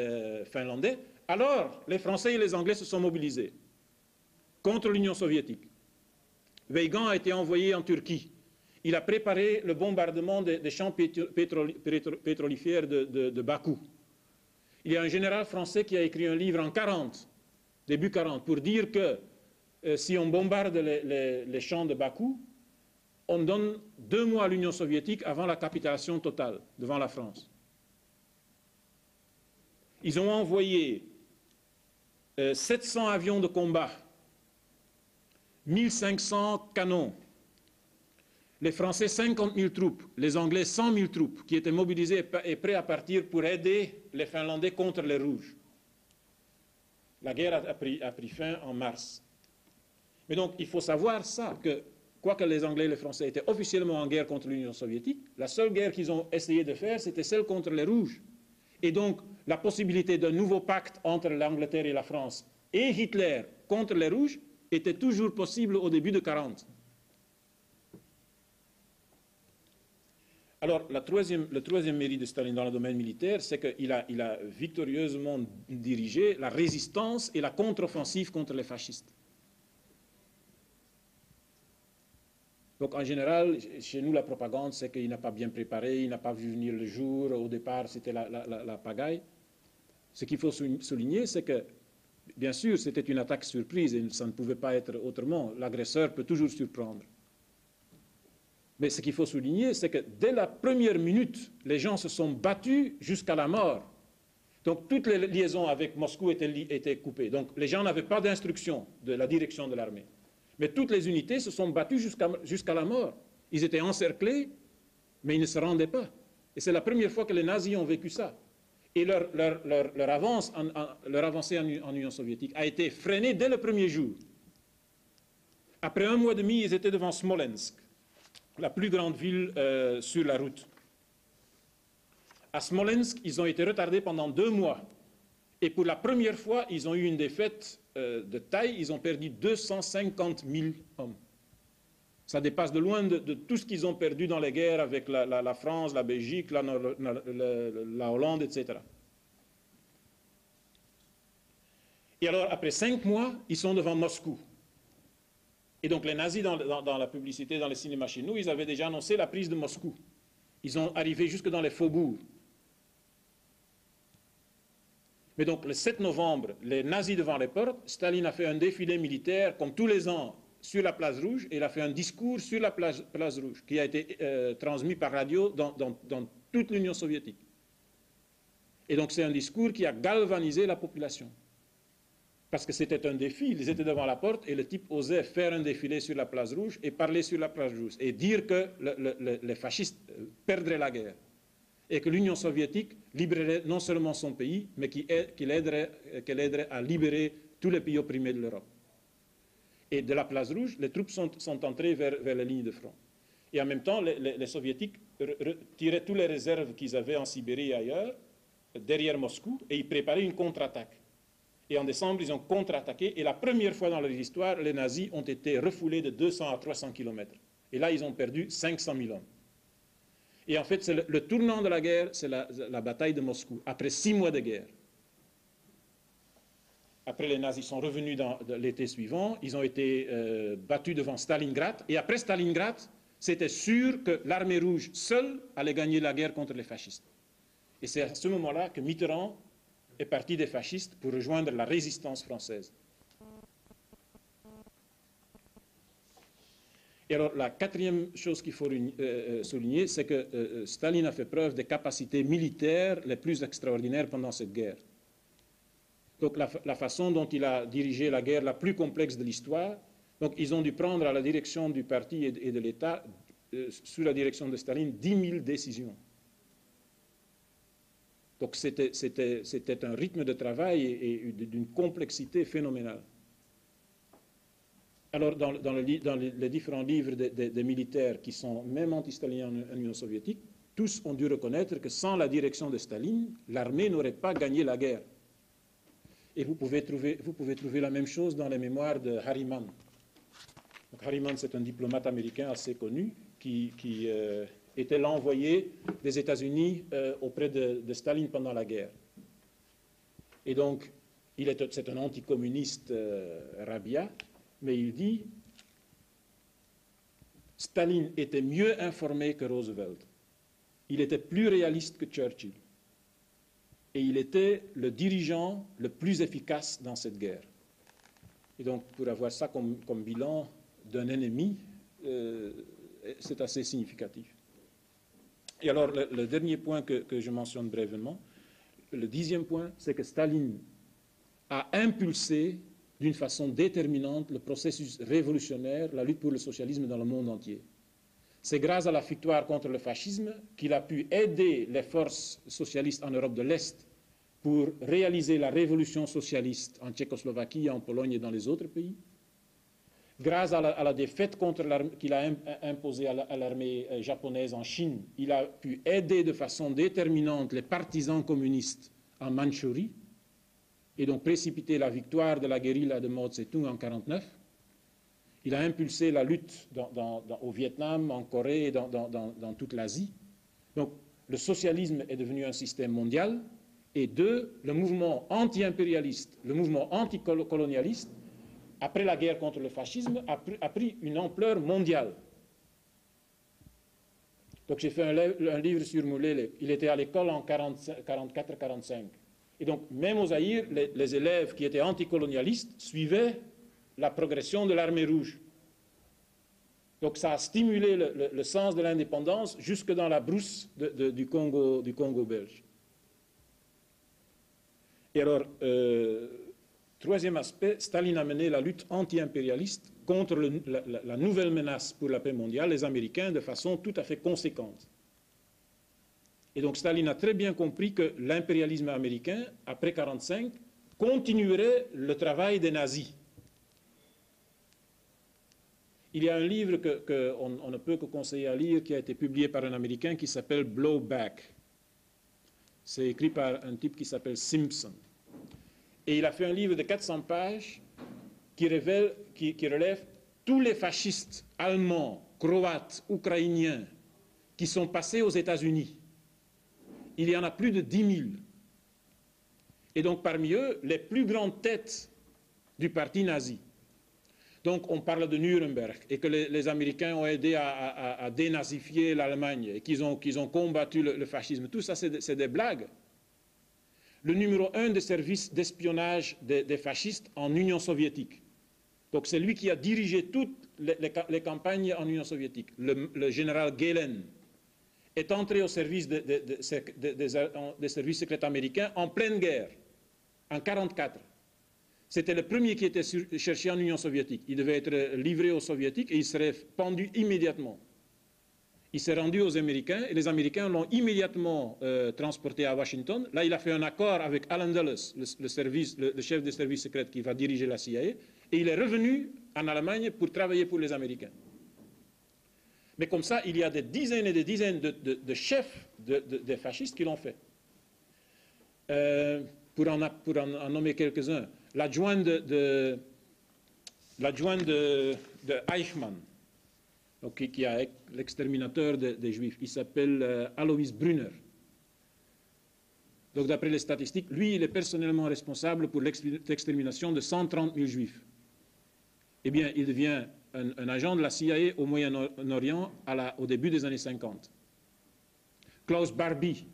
finlandaise. Alors, les Français et les Anglais se sont mobilisés contre l'Union soviétique. Weygand a été envoyé en Turquie. Il a préparé le bombardement des champs pétrolifères de Bakou. Il y a un général français qui a écrit un livre en 40, début 40, pour dire que si on bombarde les champs de Bakou, on donne 2 mois à l'Union soviétique avant la capitulation totale devant la France. Ils ont envoyé 700 avions de combat, 1500 canons, les Français 50 000 troupes, les Anglais 100 000 troupes qui étaient mobilisées et prêts à partir pour aider les Finlandais contre les Rouges. La guerre a pris fin en mars. Mais donc il faut savoir ça, que quoique les Anglais et les Français étaient officiellement en guerre contre l'Union soviétique, la seule guerre qu'ils ont essayé de faire, c'était celle contre les Rouges. Et donc la possibilité d'un nouveau pacte entre l'Angleterre et la France et Hitler contre les Rouges était toujours possible au début de 1940. Alors, le troisième mérite de Staline dans le domaine militaire, c'est qu'il a victorieusement dirigé la résistance et la contre-offensive contre les fascistes. Donc, en général, chez nous, la propagande, c'est qu'il n'a pas bien préparé, il n'a pas vu venir le jour, au départ, c'était la pagaille. Ce qu'il faut souligner, c'est que, bien sûr, c'était une attaque surprise et ça ne pouvait pas être autrement. L'agresseur peut toujours surprendre. Mais ce qu'il faut souligner, c'est que dès la première minute, les gens se sont battus jusqu'à la mort. Donc toutes les liaisons avec Moscou étaient coupées. Donc les gens n'avaient pas d'instruction de la direction de l'armée. Mais toutes les unités se sont battues jusqu'à la mort. Ils étaient encerclés, mais ils ne se rendaient pas. Et c'est la première fois que les nazis ont vécu ça. Et leur avancée en Union soviétique a été freinée dès le premier jour. Après 1 mois et demi, ils étaient devant Smolensk, la plus grande ville sur la route. À Smolensk, ils ont été retardés pendant 2 mois. Et pour la première fois, ils ont eu une défaite de taille. Ils ont perdu 250 000 hommes. Ça dépasse de loin de tout ce qu'ils ont perdu dans les guerres avec la France, la Belgique, la Hollande, etc. Et alors, après 5 mois, ils sont devant Moscou. Et donc les nazis, dans la publicité, dans les cinémas chez nous, ils avaient déjà annoncé la prise de Moscou. Ils ont arrivé jusque dans les faubourgs. Mais donc le 7 novembre, les nazis devant les portes, Staline a fait un défilé militaire, comme tous les ans, sur la place rouge, et il a fait un discours sur la place rouge, qui a été transmis par radio dans toute l'Union soviétique. Et donc c'est un discours qui a galvanisé la population. Parce que c'était un défi, ils étaient devant la porte et le type osait faire un défilé sur la place rouge et parler sur la place rouge et dire que les fascistes perdraient la guerre et que l'Union soviétique libérerait non seulement son pays, mais qu'elle aiderait à libérer tous les pays opprimés de l'Europe. Et de la place rouge, les troupes sont entrées vers les lignes de front. Et en même temps, les soviétiques tiraient toutes les réserves qu'ils avaient en Sibérie et ailleurs, derrière Moscou, et ils préparaient une contre-attaque. Et en décembre, ils ont contre-attaqué. Et la première fois dans leur histoire, les nazis ont été refoulés de 200 à 300 km. Et là, ils ont perdu 500 000 hommes. Et en fait, le tournant de la guerre, c'est la bataille de Moscou, après 6 mois de guerre. Après, les nazis sont revenus dans l'été suivant. Ils ont été battus devant Stalingrad. Et après Stalingrad, c'était sûr que l'armée rouge seule allait gagner la guerre contre les fascistes. Et c'est à ce moment-là que Mitterrand est parti des fascistes pour rejoindre la résistance française. Et alors, la quatrième chose qu'il faut souligner, c'est que Staline a fait preuve des capacités militaires les plus extraordinaires pendant cette guerre. Donc, la façon dont il a dirigé la guerre la plus complexe de l'histoire, donc ils ont dû prendre à la direction du parti et de l'État, sous la direction de Staline, 10 000 décisions. Donc c'était un rythme de travail et d'une complexité phénoménale. Alors dans les différents livres des militaires qui sont même anti-staliniens en Union soviétique, tous ont dû reconnaître que sans la direction de Staline, l'armée n'aurait pas gagné la guerre. Et vous pouvez trouver la même chose dans les mémoires de Harriman. Donc, Harriman, c'est un diplomate américain assez connu qui était l'envoyé des États-Unis auprès de Staline pendant la guerre. Et donc, c'est un anticommuniste rabiat, mais il dit Staline était mieux informé que Roosevelt. Il était plus réaliste que Churchill. Et il était le dirigeant le plus efficace dans cette guerre. Et donc, pour avoir ça comme bilan d'un ennemi, c'est assez significatif. Et alors, le dernier point que je mentionne brièvement, le 10e point, c'est que Staline a impulsé d'une façon déterminante le processus révolutionnaire, la lutte pour le socialisme dans le monde entier. C'est grâce à la victoire contre le fascisme qu'il a pu aider les forces socialistes en Europe de l'Est pour réaliser la révolution socialiste en Tchécoslovaquie, en Pologne et dans les autres pays. Grâce à la défaite qu'il a imposée à l'armée japonaise en Chine, il a pu aider de façon déterminante les partisans communistes en Mandchourie et donc précipiter la victoire de la guérilla de Mao Tse-tung en 1949. Il a impulsé la lutte au Vietnam, en Corée et dans toute l'Asie. Donc le socialisme est devenu un système mondial. Et deux, le mouvement anti-impérialiste, le mouvement anticolonialiste, après la guerre contre le fascisme, a pris une ampleur mondiale. Donc j'ai fait un livre sur Moulele. Il était à l'école en 1944-1945. Et donc même au Zaïre, les élèves qui étaient anticolonialistes suivaient la progression de l'armée rouge. Donc ça a stimulé le sens de l'indépendance jusque dans la brousse du Congo belge. Et alors, troisième aspect, Staline a mené la lutte anti-impérialiste contre la nouvelle menace pour la paix mondiale, les Américains, de façon tout à fait conséquente. Et donc Staline a très bien compris que l'impérialisme américain, après 1945, continuerait le travail des nazis. Il y a un livre qu'on ne peut que conseiller à lire, qui a été publié par un Américain, qui s'appelle Blowback. C'est écrit par un type qui s'appelle Simpson. Et il a fait un livre de 400 pages qui relève tous les fascistes allemands, croates, ukrainiens qui sont passés aux États-Unis. Il y en a plus de 10 000. Et donc parmi eux, les plus grandes têtes du parti nazi. Donc on parle de Nuremberg et que les Américains ont aidé à dénazifier l'Allemagne et qu'ils ont combattu le fascisme. Tout ça, c'est des blagues. Le numéro 1 des services d'espionnage des fascistes en Union soviétique. Donc c'est lui qui a dirigé toutes les campagnes en Union soviétique. Le général Gehlen est entré au service des services secrets américains en pleine guerre, en 1944. C'était le premier qui était cherché en Union soviétique. Il devait être livré aux soviétiques et il serait pendu immédiatement. Il s'est rendu aux Américains et les Américains l'ont immédiatement transporté à Washington. Là, il a fait un accord avec Allen Dulles, le chef des services secrets qui va diriger la CIA, et il est revenu en Allemagne pour travailler pour les Américains. Mais comme ça, il y a des dizaines et des dizaines de chefs des fascistes qui l'ont fait. Pour en nommer quelques-uns, l'adjoint de Eichmann, donc, qui est l'exterminateur des Juifs, il s'appelle Alois Brunner. Donc d'après les statistiques, lui, il est personnellement responsable pour l'extermination de 130 000 Juifs. Eh bien, il devient un agent de la CIA au Moyen-Orient au début des années 50. Klaus Barbie,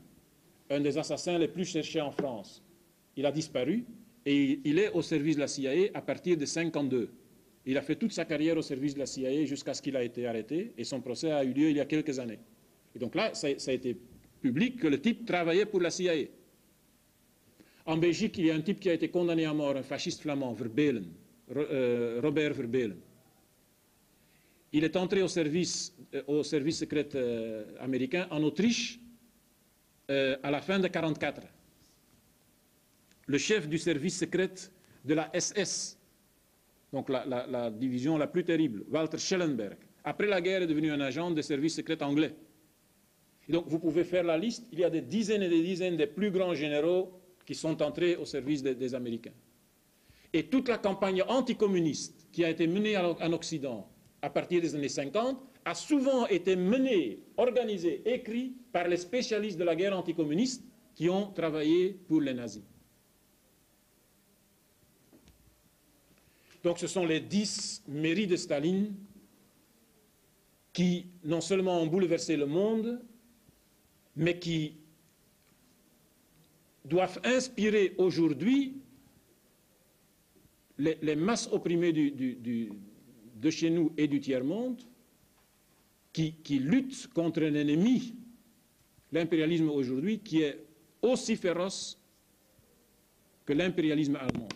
un des assassins les plus cherchés en France, il a disparu et il est au service de la CIA à partir de 1952. Il a fait toute sa carrière au service de la CIA jusqu'à ce qu'il a été arrêté et son procès a eu lieu il y a quelques années. Et donc là, ça a été public que le type travaillait pour la CIA. En Belgique, il y a un type qui a été condamné à mort, un fasciste flamand, Verbelen, Robert Verbelen. Il est entré au service secret américain en Autriche à la fin de 1944. Le chef du service secret de la SS, donc la division la plus terrible, Walter Schellenberg, après la guerre est devenu un agent des services secrets anglais. Et donc vous pouvez faire la liste, il y a des dizaines et des dizaines des plus grands généraux qui sont entrés au service des Américains. Et toute la campagne anticommuniste qui a été menée en Occident à partir des années 50, a souvent été mené, organisé, écrit par les spécialistes de la guerre anticommuniste qui ont travaillé pour les nazis. Donc ce sont les 10 mairies de Staline qui non seulement ont bouleversé le monde, mais qui doivent inspirer aujourd'hui les masses opprimées de chez nous et du tiers-monde qui luttent contre un ennemi, l'impérialisme aujourd'hui, qui est aussi féroce que l'impérialisme allemand.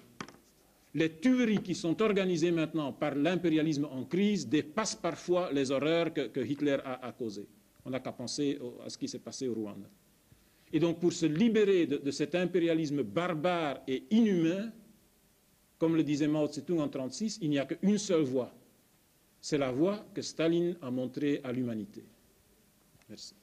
Les tueries qui sont organisées maintenant par l'impérialisme en crise dépassent parfois les horreurs que Hitler a causées. On n'a qu'à penser à ce qui s'est passé au Rwanda. Et donc pour se libérer de cet impérialisme barbare et inhumain, comme le disait Mao Tse-tung en 1936, il n'y a qu'une seule voie. C'est la voie que Staline a montrée à l'humanité. Merci.